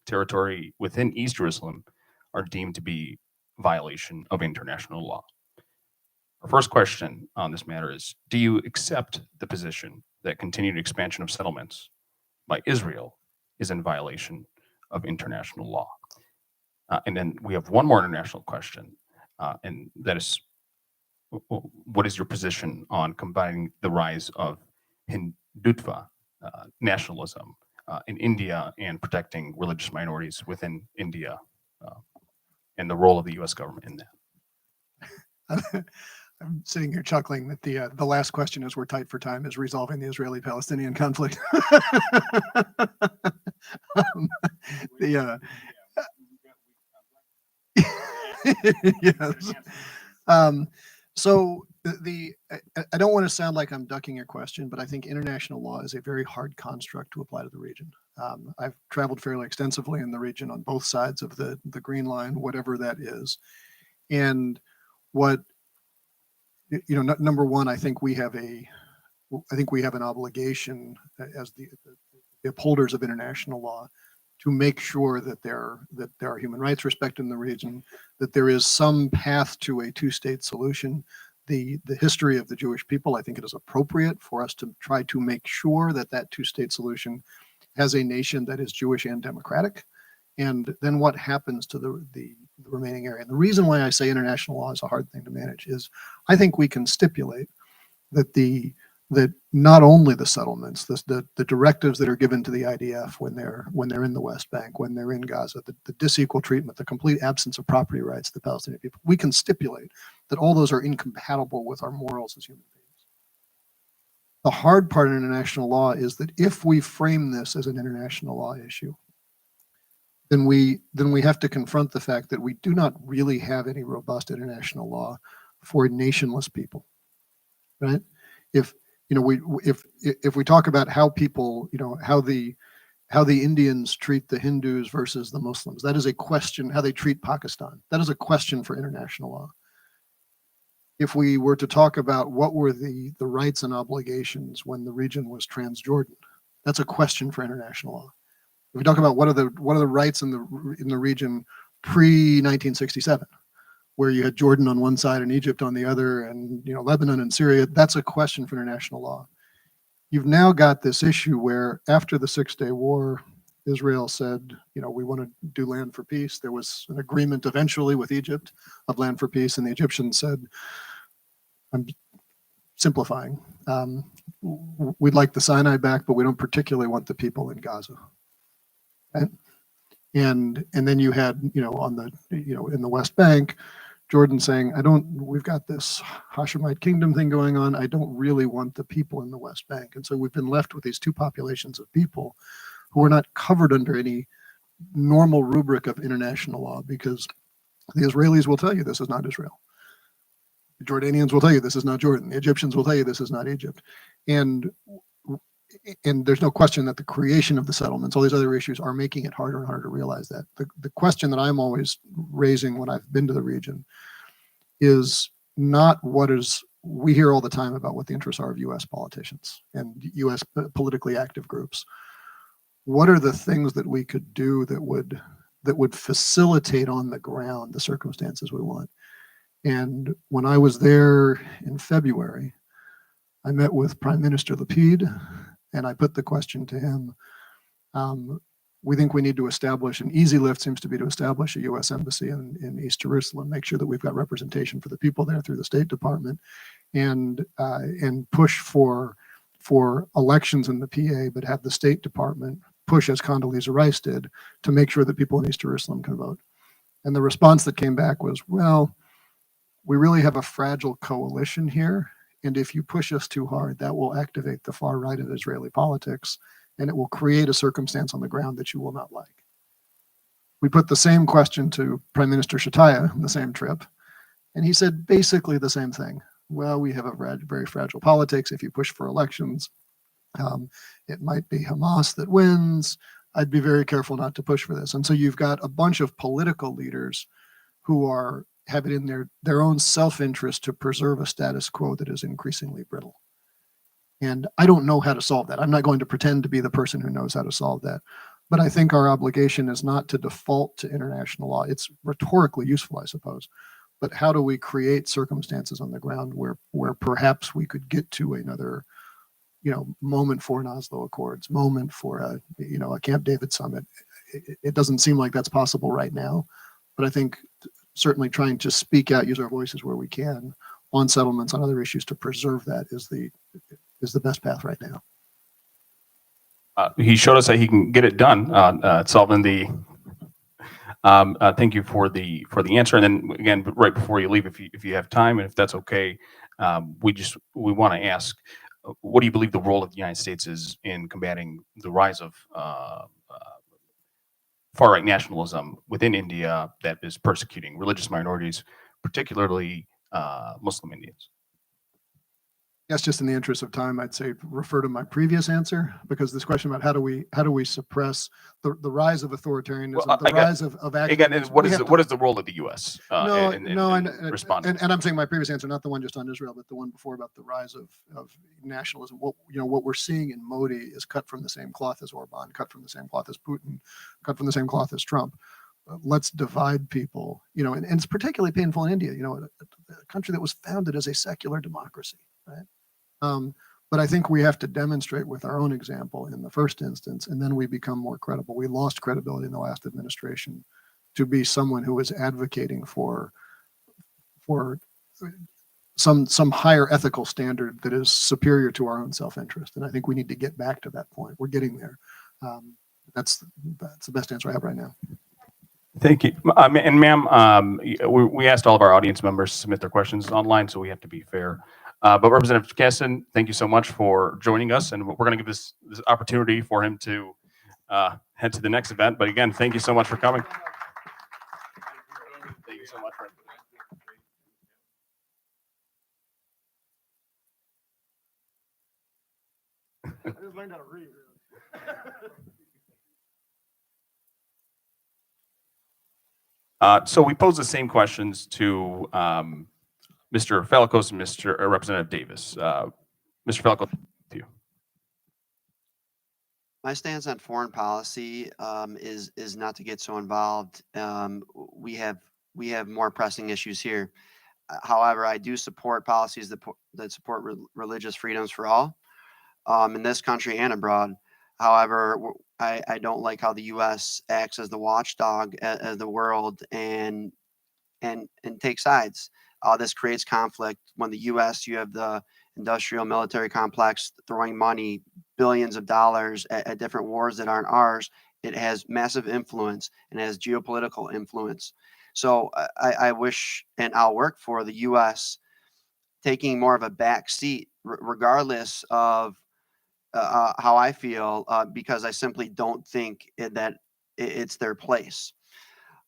territory within East Jerusalem are deemed to be violation of international law. Our first question on this matter is, do you accept the position that continued expansion of settlements by Israel is in violation of international law? And then we have one more international question, and that is, what is your position on combining the rise of Hindutva nationalism in India and protecting religious minorities within India and the role of the U.S. government in that? I'm sitting here chuckling that the last question, as we're tight for time, is resolving the Israeli-Palestinian conflict. Yes. So I don't want to sound like I'm ducking your question, but I think international law is a very hard construct to apply to the region. I've traveled fairly extensively in the region on both sides of the Green Line, whatever that is. And what, you know, number one, I think we have an obligation as the upholders of international law to make sure that there are human rights respected in the region, that there is some path to a two-state solution, the history of the Jewish people, I think it is appropriate for us to try to make sure that that two-state solution has a nation that is Jewish and democratic. And then what happens to the remaining area? And the reason why I say international law is a hard thing to manage is I think we can stipulate that that not only the settlements, the directives that are given to the IDF when they're in the West Bank, when they're in Gaza, the disequal treatment, the complete absence of property rights to the Palestinian people, we can stipulate that all those are incompatible with our morals as human beings. The hard part in international law is that if we frame this as an international law issue, then we have to confront the fact that we do not really have any robust international law for nationless people, right? If we talk about how people, how the Indians treat the Hindus versus the Muslims, that is a question. How they treat Pakistan, that is a question for international law. If we were to talk about what were the rights and obligations when the region was Transjordan, that's a question for international law. If we talk about what are the rights in the region pre-1967, where you had Jordan on one side and Egypt on the other, and Lebanon and Syria, that's a question for international law. You've now got this issue where after the Six-Day War, Israel said, we want to do land for peace. There was an agreement eventually with Egypt of land for peace, and the Egyptians said, I'm simplifying, we'd like the Sinai back, but we don't particularly want the people in Gaza. Right? And then you had, on the, in the West Bank, Jordan saying, we've got this Hashemite kingdom thing going on. I don't really want the people in the West Bank. And so we've been left with these two populations of people who are not covered under any normal rubric of international law, because the Israelis will tell you this is not Israel. The Jordanians will tell you this is not Jordan. The Egyptians will tell you this is not Egypt. And there's no question that the creation of the settlements, all these other issues, are making it harder and harder to realize that. The question that I'm always raising when I've been to the region is not we hear all the time about what the interests are of U.S. politicians and U.S. politically active groups. What are the things that we could do that would facilitate on the ground the circumstances we want? And when I was there in February, I met with Prime Minister Lapid, and I put the question to him. We think we need to establish, an easy lift seems to be to establish a U.S. embassy in East Jerusalem, make sure that we've got representation for the people there through the State Department, and push for elections in the PA, but have the State Department push, as Condoleezza Rice did, to make sure that people in East Jerusalem can vote. And the response that came back was, well, we really have a fragile coalition here. And if you push us too hard, that will activate the far right of Israeli politics, and it will create a circumstance on the ground that you will not like. We put the same question to Prime Minister Shataya on the same trip, and he said basically the same thing. Well, we have a very fragile politics. If you push for elections, it might be Hamas that wins. I'd be very careful not to push for this. And so you've got a bunch of political leaders who have it in their own self-interest to preserve a status quo that is increasingly brittle. And I don't know how to solve that. I'm not going to pretend to be the person who knows how to solve that. But I think our obligation is not to default to international law. It's rhetorically useful, I suppose. But how do we create circumstances on the ground where perhaps we could get to another, moment for an Oslo Accords, moment for a Camp David summit? It doesn't seem like that's possible right now. But I think certainly trying to speak out, use our voices where we can on settlements, on other issues to preserve that is the best path right now. He showed us that he can get it done, solving the. Thank you for the answer. And then again, right before you leave, if you have time and if that's okay, we want to ask, what do you believe the role of the United States is in combating the rise of far-right nationalism within India that is persecuting religious minorities, particularly Muslim Indians? Yes, just in the interest of time, I'd say refer to my previous answer, because this question about how do we suppress the rise of authoritarianism, rise of again, activism. what is the role of the U.S. in responding? And I'm saying my previous answer, not the one just on Israel, but the one before about the rise of nationalism. What we're seeing in Modi is cut from the same cloth as Orban, cut from the same cloth as Putin, cut from the same cloth as Trump. let's divide people, and it's particularly painful in India, a country that was founded as a secular democracy, right? But I think we have to demonstrate with our own example in the first instance, and then we become more credible. We lost credibility in the last administration to be someone who was advocating for some higher ethical standard that is superior to our own self-interest. And I think we need to get back to that point. We're getting there. That's the best answer I have right now. Thank you. And ma'am, we asked all of our audience members to submit their questions online, so we have to be fair. But Representative Kessin, thank you so much for joining us, and we're going to give this opportunity for him to head to the next event. But again, thank you so much for coming. Thank you so much. I just learned how to read. So we pose the same questions to Mr. Felakos and Mr. Representative Davis. Mr. Felakos, to you. My stance on foreign policy is not to get so involved. We have more pressing issues here. However, I do support policies that support religious freedoms for all in this country and abroad. However, I don't like how the U.S. acts as the watchdog of the world and take sides. This creates conflict. When the U.S., you have the industrial military complex throwing money, billions of dollars at different wars that aren't ours. It has massive influence and has geopolitical influence. So I wish, and I'll work for the U.S. taking more of a back seat, regardless of how I feel, because I simply don't think that it's their place.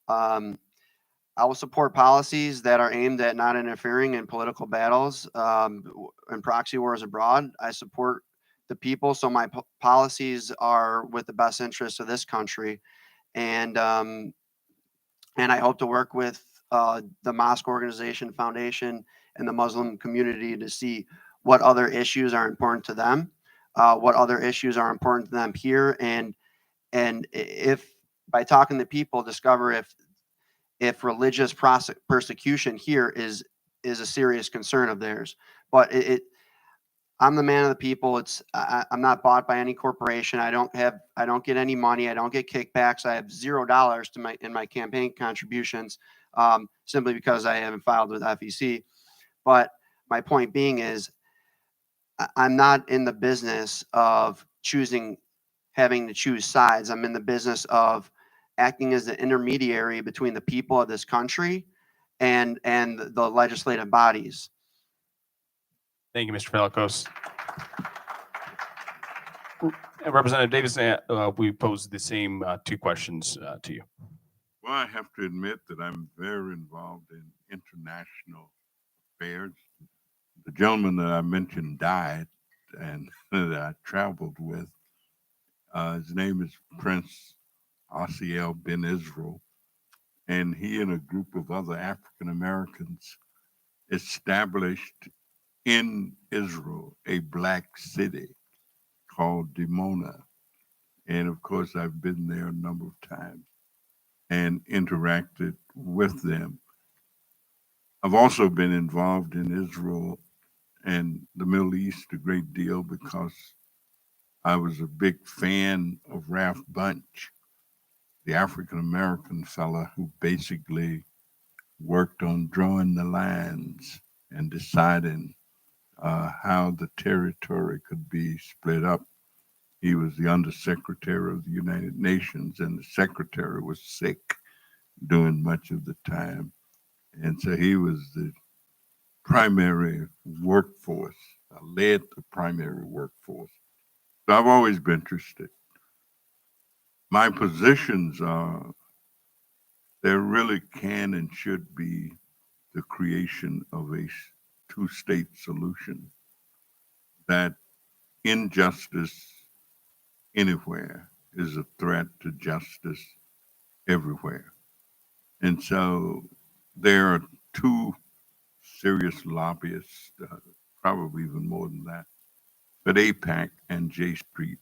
I will support policies that are aimed at not interfering in political battles and proxy wars abroad. I support the people, so my policies are with the best interests of this country, and I hope to work with the Mosque Organization Foundation and the Muslim community to see what other issues are important to them, what other issues are important to them here, and if by talking to people, discover if religious persecution here is a serious concern of theirs. But I'm the man of the people. I'm not bought by any corporation. I don't get any money. I don't get kickbacks. I have $0 in my campaign contributions, simply because I haven't filed with FEC. But my point being is, I'm not in the business of having to choose sides. I'm in the business of acting as the intermediary between the people of this country and the legislative bodies. Thank you, Mr. Felakos. Representative Davis, we posed the same two questions to you. Well, I have to admit that I'm very involved in international affairs. The gentleman that I mentioned died and that I traveled with. His name is Prince Asiel Ben Israel, and he and a group of other African Americans established in Israel a black city called Dimona. And of course, I've been there a number of times and interacted with them. I've also been involved in Israel and the Middle East a great deal because I was a big fan of Ralph Bunche, the African American fella who basically worked on drawing the lines and deciding how the territory could be split up. He was the undersecretary of the United Nations, and the secretary was sick during much of the time. And so he was the primary workforce, led the primary workforce. So I've always been interested. My positions are there really can and should be the creation of a two-state solution, that injustice anywhere is a threat to justice everywhere. And so there are two serious lobbyists, probably even more than that, but AIPAC and J Street.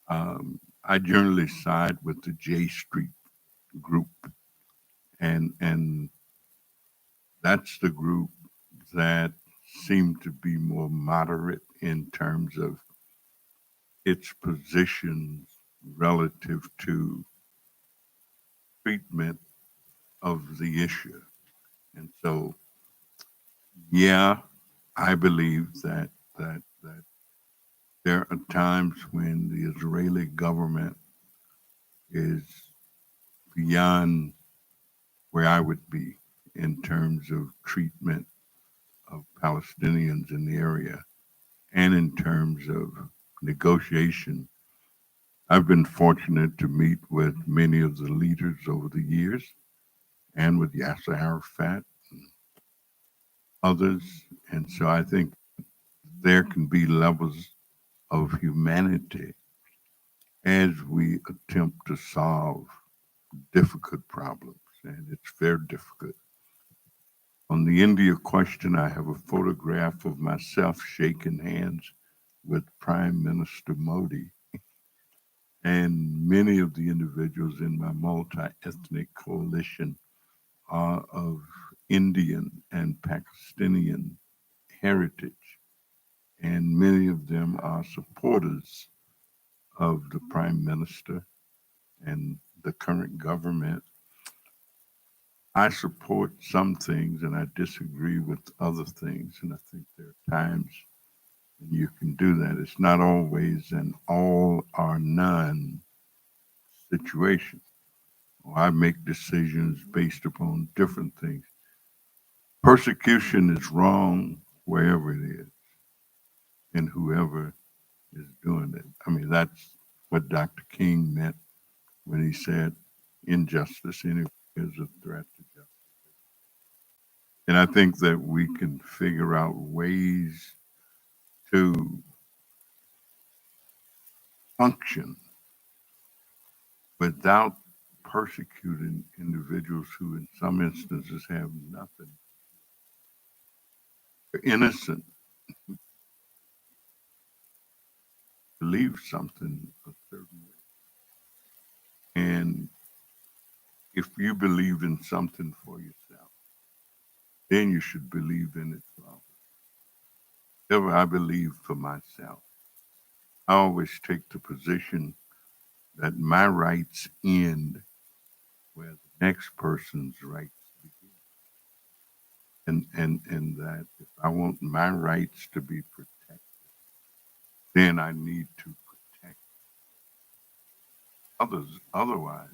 I generally side with the J Street group And that's the group that seemed to be more moderate in terms of its positions relative to treatment of the issue. And so, yeah, I believe that there are times when the Israeli government is beyond where I would be in terms of treatment of Palestinians in the area and in terms of negotiation. I've been fortunate to meet with many of the leaders over the years and with Yasser Arafat and others. And so I think there can be levels of humanity as we attempt to solve difficult problems. And it's very difficult. On the India question, I have a photograph of myself shaking hands with Prime Minister Modi. And many of the individuals in my multi-ethnic coalition are of Indian and Pakistani heritage. And many of them are supporters of the Prime Minister and the current government. I support some things and I disagree with other things. And I think there are times when you can do that. It's not always an all or none situation. I make decisions based upon different things. Persecution is wrong wherever it is and whoever is doing it. I mean, that's what Dr. King meant when he said injustice anywhere is a threat to justice. And I think that we can figure out ways to function without persecuting individuals who, in some instances, have nothing. They're innocent, believe something a certain way. And if you believe in something for yourself, then you should believe in it for others. Whatever I believe for myself, I always take the position that my rights end where the next person's rights begin. And that if I want my rights to be protected, then I need to protect others. Otherwise,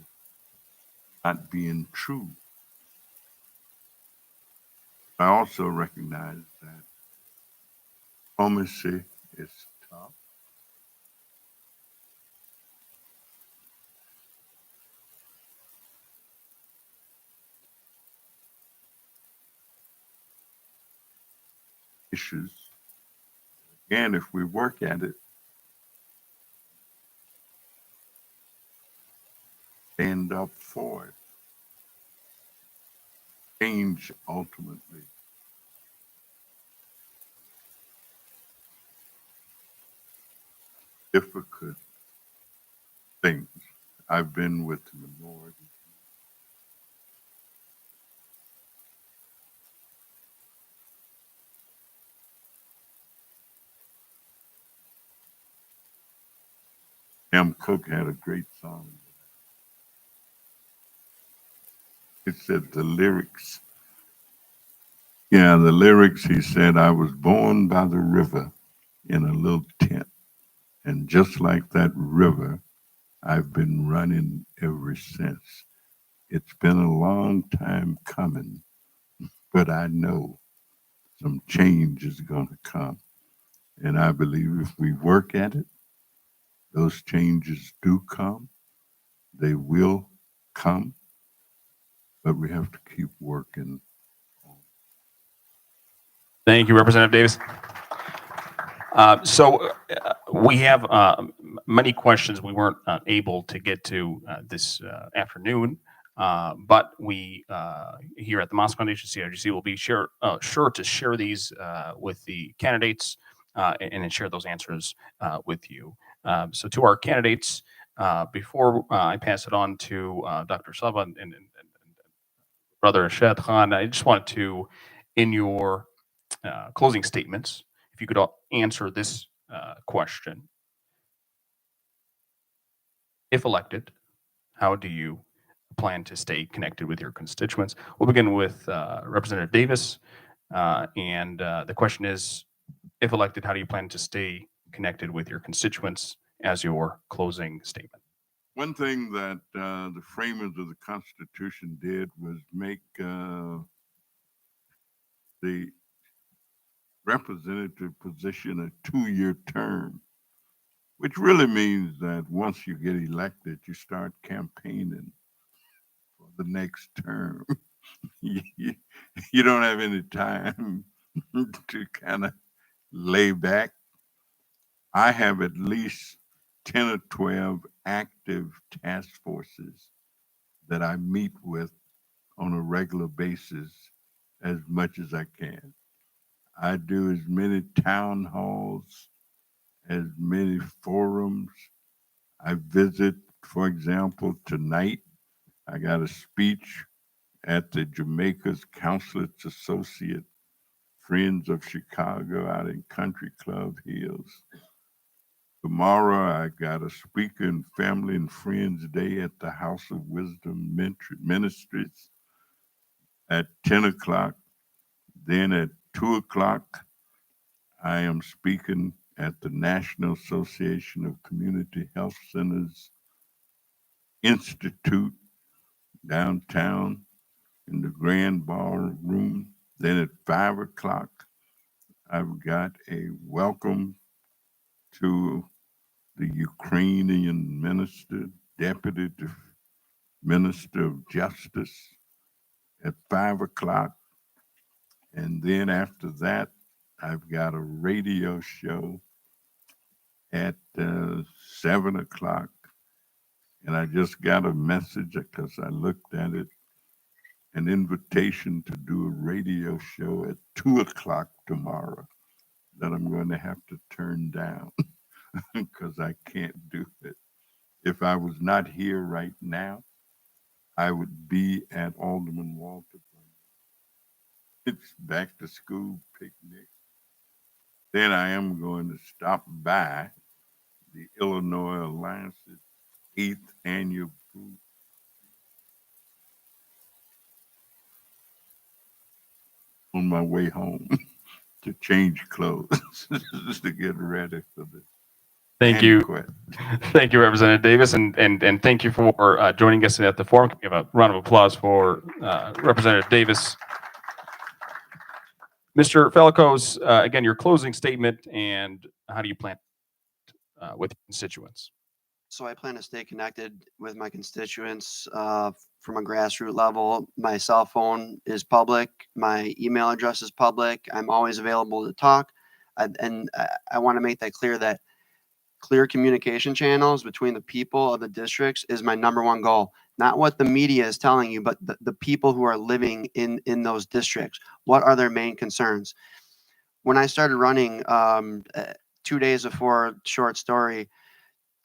not being true. I also recognize that diplomacy is tough. Issues. And if we work at it, stand up for it, change ultimately. Difficult things. I've been with the minority. Sam Cooke had a great song. It said the lyrics. Yeah, the lyrics, he said, I was born by the river in a little tent. And just like that river, I've been running ever since. It's been a long time coming, but I know some change is going to come. And I believe if we work at it, those changes do come. They will come, but we have to keep working. Thank you, Representative Davis. We have many questions we weren't able to get to this afternoon, but we here at the Mosque Foundation, CIOGC, will be sure to share these with the candidates and share those answers with you. So to our candidates, before I pass it on to Dr. Saba and Brother Rashad Khan, I just wanted to, in your closing statements, if you could all answer this question. If elected, how do you plan to stay connected with your constituents? We'll begin with Representative Davis. And the question is, if elected, how do you plan to stay connected with your constituents as your closing statement? One thing that the framers of the Constitution did was make the representative position a 2-year term, which really means that once you get elected, you start campaigning for the next term. You don't have any time to kind of lay back. I have at least 10 or 12 active task forces that I meet with on a regular basis as much as I can. I do as many town halls, as many forums. I visit, for example, tonight, I got a speech at the Jamaica's Councilors Associate Friends of Chicago out in Country Club Hills. Tomorrow, I got a speaker in Family and Friends Day at the House of Wisdom Ministries at 10 o'clock. Then at 2 o'clock, I am speaking at the National Association of Community Health Centers Institute downtown in the Grand Ballroom. Then at 5 o'clock, I've got a welcome to the Ukrainian minister, deputy minister of justice at 5 o'clock. And then after that, I've got a radio show at 7 o'clock. And I just got a message because I looked at it, an invitation to do a radio show at 2 o'clock tomorrow that I'm going to have to turn down because I can't do it. If I was not here right now, I would be at Alderman Walter. It's back to school picnic. Then I am going to stop by the Illinois Alliance's 8th annual booth on my way home to change clothes to get ready for this. Thank you. Thank you, Representative Davis, and thank you for joining us at the forum. Can we give a round of applause for Representative Davis. Mr. Felikos, again, your closing statement, and how do you plan with constituents? So I plan to stay connected with my constituents from a grassroots level. My cell phone is public. My email address is public. I'm always available to talk. I want to make that clear that clear communication channels between the people of the districts is my #1 goal. Not what the media is telling you, but the people who are living in those districts. What are their main concerns? When I started running 2 days before short story,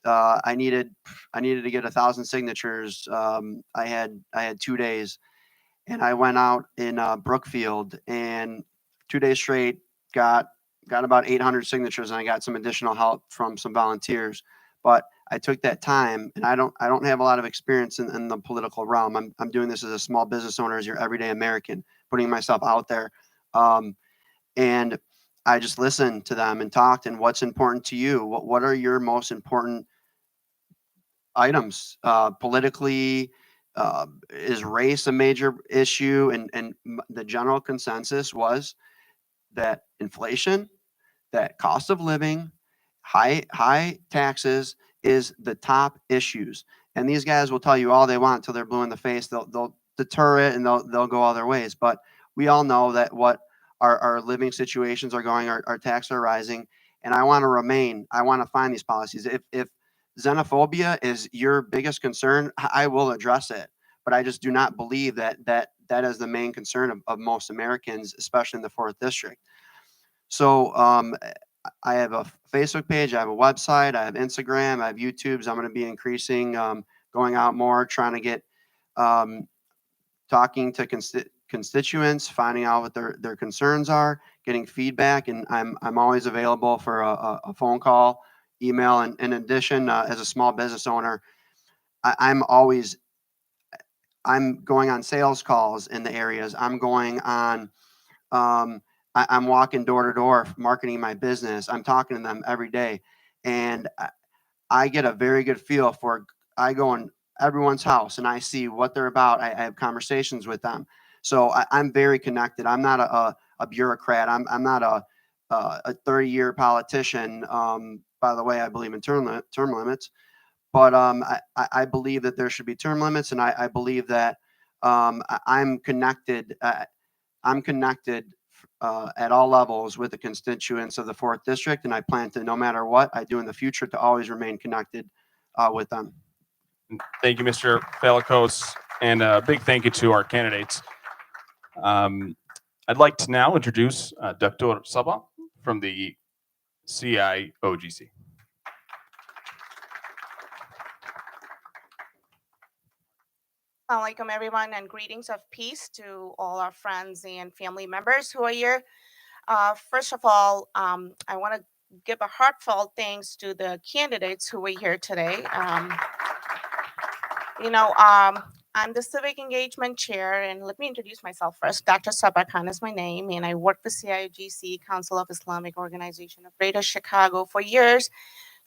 I needed to get 1,000 signatures. I had 2 days, and I went out in Brookfield, and 2 days straight got about 800 signatures, and I got some additional help from some volunteers. But I took that time, and I don't have a lot of experience in the political realm. I'm doing this as a small business owner, as your everyday American, putting myself out there, and I just listened to them and talked. And what's important to you? What are your most important items politically? Is race a major issue? And the general consensus was that inflation, that cost of living, high taxes is the top issues. And these guys will tell you all they want till they're blue in the face. They'll deter it and they'll go other ways. But we all know that what our living situations are going, our taxes are rising. And I want to find these policies. If xenophobia is your biggest concern, I will address it. But I just do not believe that is the main concern of most Americans, especially in the 4th district. So I have a Facebook page, I have a website, I have Instagram, I have YouTubes. I'm going to be increasing, going out more, trying to get talking to constituents, finding out what their concerns are, getting feedback, and I'm always available for a phone call, email, and in addition, as a small business owner, I'm going on sales calls in the areas. I'm going on, I'm walking door to door marketing my business. I'm talking to them every day. And I get a very good feel for, I go in everyone's house and I see what they're about. I have conversations with them. So I'm very connected. I'm not a bureaucrat. I'm not a 30-year politician. By the way, I believe in term limits. But I believe that there should be term limits, and I believe that I'm connected. I'm connected at all levels with the constituents of the 4th District, and I plan to, no matter what I do in the future, to always remain connected with them. Thank you, Mr. Valicos, and a big thank you to our candidates. I'd like to now introduce Dr. Sabah from the CIOGC. Assalamu alaikum, everyone, and greetings of peace to all our friends and family members who are here. First of all, I want to give a heartfelt thanks to the candidates who were here today. I'm the Civic Engagement Chair, and let me introduce myself first. Dr. Sabah Khan is my name, and I work for CIOGC, Council of Islamic Organization of Greater Chicago, for years,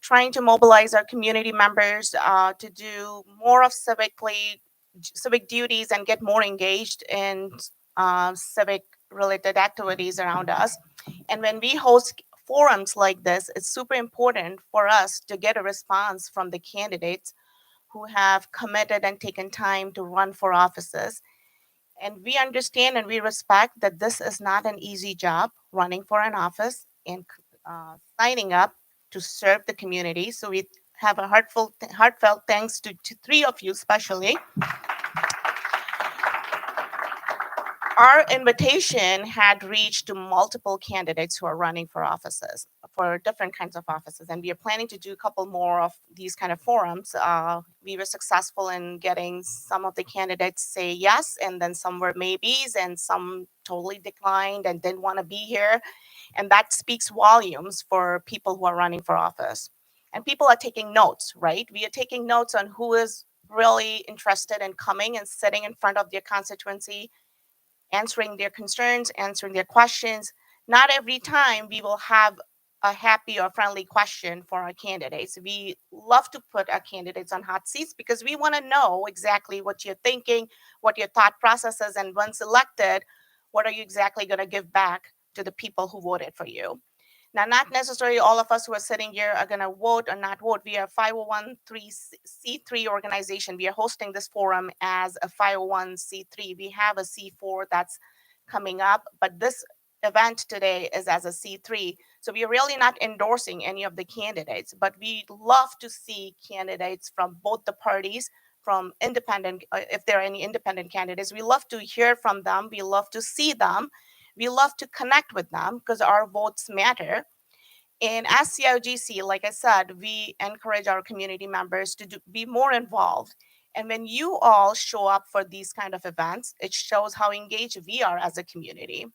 trying to mobilize our community members to do more of civic duties and get more engaged in civic related activities around us. And when we host forums like this, it's super important for us to get a response from the candidates who have committed and taken time to run for offices. And we understand and we respect that this is not an easy job, running for an office and signing up to serve the community. So we have a heartfelt thanks to 3 of you especially. Our invitation had reached to multiple candidates who are running for offices, for different kinds of offices, and we are planning to do a couple more of these kind of forums. We were successful in getting some of the candidates say yes, and then some were maybes, and some totally declined and didn't want to be here. And that speaks volumes for people who are running for office. And people are taking notes, right? We are taking notes on who is really interested in coming and sitting in front of their constituency, answering their concerns, answering their questions. Not every time we will have a happy or friendly question for our candidates. We love to put our candidates on hot seats because we want to know exactly what you're thinking, what your thought process is, and once elected, what are you exactly going to give back to the people who voted for you? Now, not necessarily all of us who are sitting here are going to vote or not vote. We are a 501c3 organization. We are hosting this forum as a 501c3. We have a C4 that's coming up, but this event today is as a C3. So we are really not endorsing any of the candidates, but we love to see candidates from both the parties, from independent, if there are any independent candidates. We love to hear from them. We love to see them. We love to connect with them because our votes matter. And as CIOGC, like I said, we encourage our community members to be more involved. And when you all show up for these kind of events, it shows how engaged we are as a community.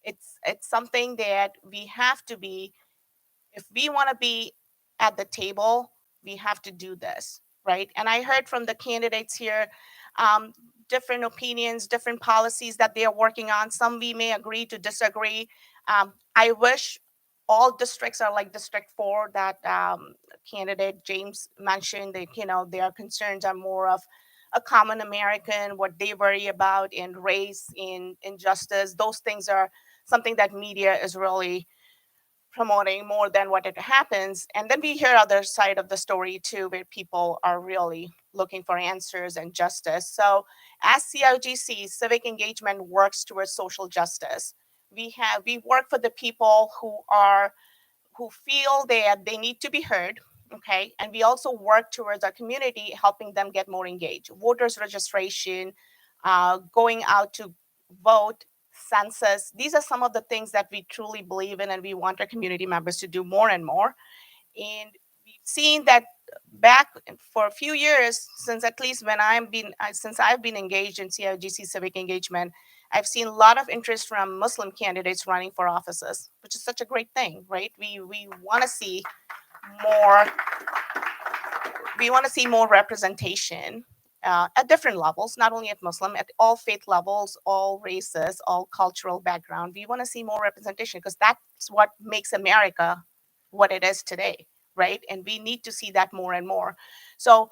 It's something that we have to be, if we want to be at the table, we have to do this, right? And I heard from the candidates here, different opinions, different policies that they are working on. Some we may agree to disagree. I wish all districts are like District 4 that candidate James mentioned. That their concerns are more of a common American, what they worry about in race, in injustice. Those things are something that media is really promoting more than what it happens. And then we hear other side of the story too, where people are really looking for answers and justice. So as CIOGC, civic engagement works towards social justice. We work for the people who feel that they need to be heard. Okay. And we also work towards our community, helping them get more engaged. Voters registration, going out to vote, census. These are some of the things that we truly believe in, and we want our community members to do more and more. And we've seen that back for a few years, since at least when since I've been engaged in CIOGC civic engagement, I've seen a lot of interest from Muslim candidates running for offices, which is such a great thing, right? We want to see more. We want to see more representation at different levels, not only at Muslim, at all faith levels, all races, all cultural background. We want to see more representation because that's what makes America what it is today, right? And we need to see that more and more. So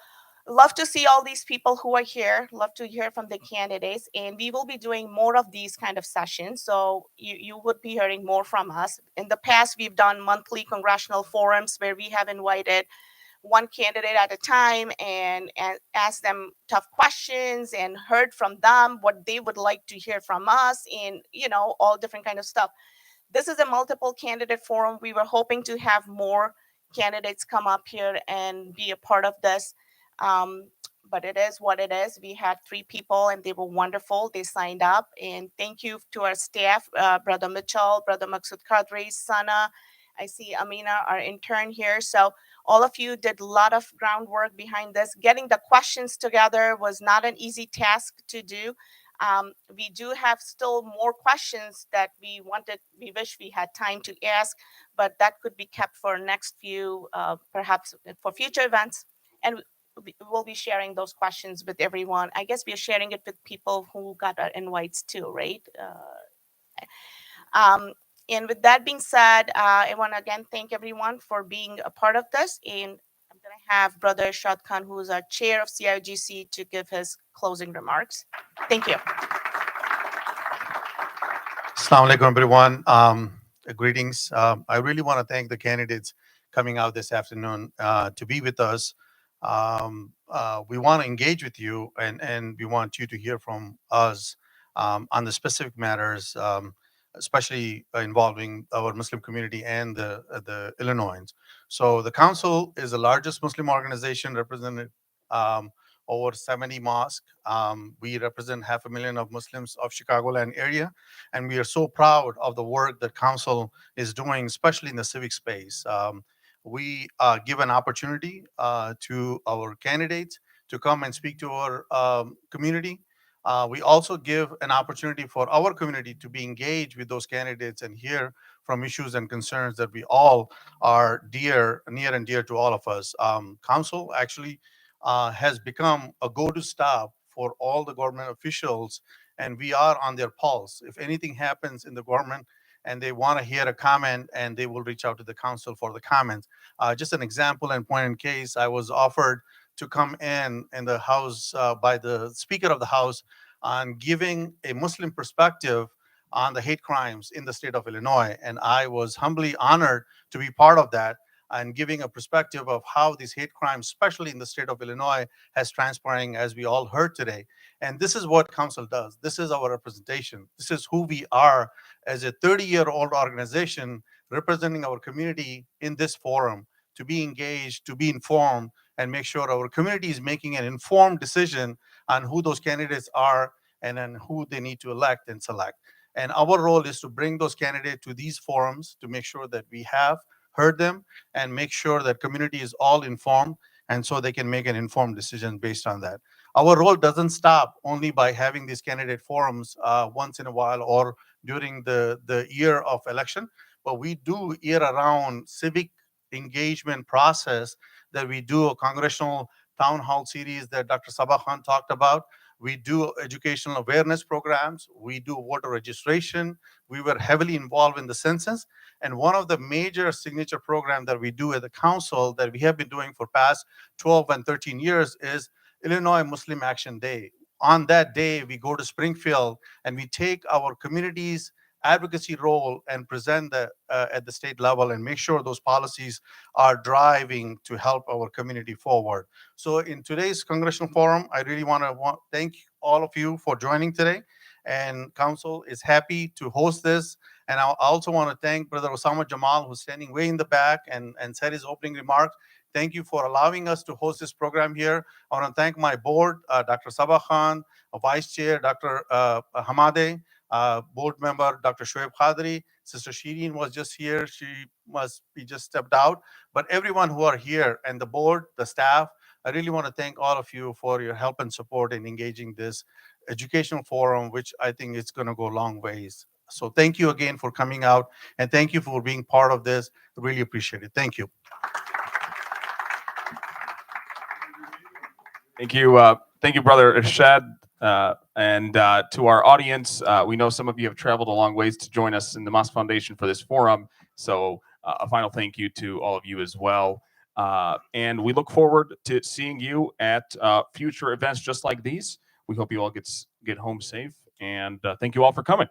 love to see all these people who are here, love to hear from the candidates, and we will be doing more of these kind of sessions. So you would be hearing more from us. In the past, we've done monthly congressional forums where we have invited one candidate at a time and ask them tough questions and heard from them what they would like to hear from us, and all different kind of stuff. This is a multiple candidate forum. We were hoping to have more candidates come up here and be a part of this. But it is what it is. We had 3 people and they were wonderful. They signed up, and thank you to our staff, Brother Mitchell, Brother Maksud Kadri, Sana. I see Amina, our intern here. So all of you did a lot of groundwork behind this. Getting the questions together was not an easy task to do. We do have still more questions that we wish we had time to ask, but that could be kept for next few, perhaps for future events. And we'll be sharing those questions with everyone. I guess we're sharing it with people who got our invites too, right? And with that being said, I want to again thank everyone for being a part of this. And I'm going to have Brother Shad Khan, who is our chair of CIOGC, to give his closing remarks. Thank you. Assalamu alaikum, everyone. Greetings. I really want to thank the candidates coming out this afternoon to be with us. We want to engage with you, and we want you to hear from us on the specific matters, especially involving our Muslim community and the Illinoisans. So the council is the largest Muslim organization represented over 70 mosques. We represent 500,000 of Muslims of Chicagoland area, and we are so proud of the work that council is doing, especially in the civic space. We give an opportunity to our candidates to come and speak to our community. We also give an opportunity for our community to be engaged with those candidates and hear from issues and concerns that we all are near and dear to all of us. Council actually has become a go-to stop for all the government officials, and we are on their pulse. If anything happens in the government and they want to hear a comment, and they will reach out to the council for the comments. Just an example and point in case, I was offered to come in the House by the Speaker of the House on giving a Muslim perspective on the hate crimes in the state of Illinois. And I was humbly honored to be part of that and giving a perspective of how these hate crimes, especially in the state of Illinois, has transpiring, as we all heard today. And this is what council does. This is our representation. This is who we are as a 30-year-old organization representing our community in this forum, to be engaged, to be informed, and make sure our community is making an informed decision on who those candidates are and then who they need to elect and select. And our role is to bring those candidates to these forums to make sure that we have heard them and make sure that community is all informed, and so they can make an informed decision based on that. Our role doesn't stop only by having these candidate forums once in a while or during the year of election, but we do year-round civic engagement process that we do a congressional town hall series that Dr. Sabah Khan talked about. We do educational awareness programs. We do voter registration. We were heavily involved in the census. And one of the major signature programs that we do at the council that we have been doing for past 12 and 13 years is Illinois Muslim Action Day. On that day, we go to Springfield and we take our community's advocacy role and present that at the state level and make sure those policies are driving to help our community forward. So in today's congressional forum, I really want to thank all of you for joining today. And council is happy to host this. And I also want to thank Brother Osama Jamal, who's standing way in the back and said his opening remarks. Thank you for allowing us to host this program here. I want to thank my board, Dr. Sabah Khan, Vice Chair, Dr. Hamade, board member, Dr. Shoaib Khadri. Sister Shireen was just here. She must be just stepped out. But everyone who are here and the board, the staff, I really want to thank all of you for your help and support in engaging this educational forum, which I think is going to go a long ways. So thank you again for coming out, and thank you for being part of this. Really appreciate it. Thank you. Thank you, Brother Irshad. And to our audience, we know some of you have traveled a long ways to join us in the Mosque Foundation for this forum. So a final thank you to all of you as well. And we look forward to seeing you at future events just like these. We hope you all get home safe. And thank you all for coming.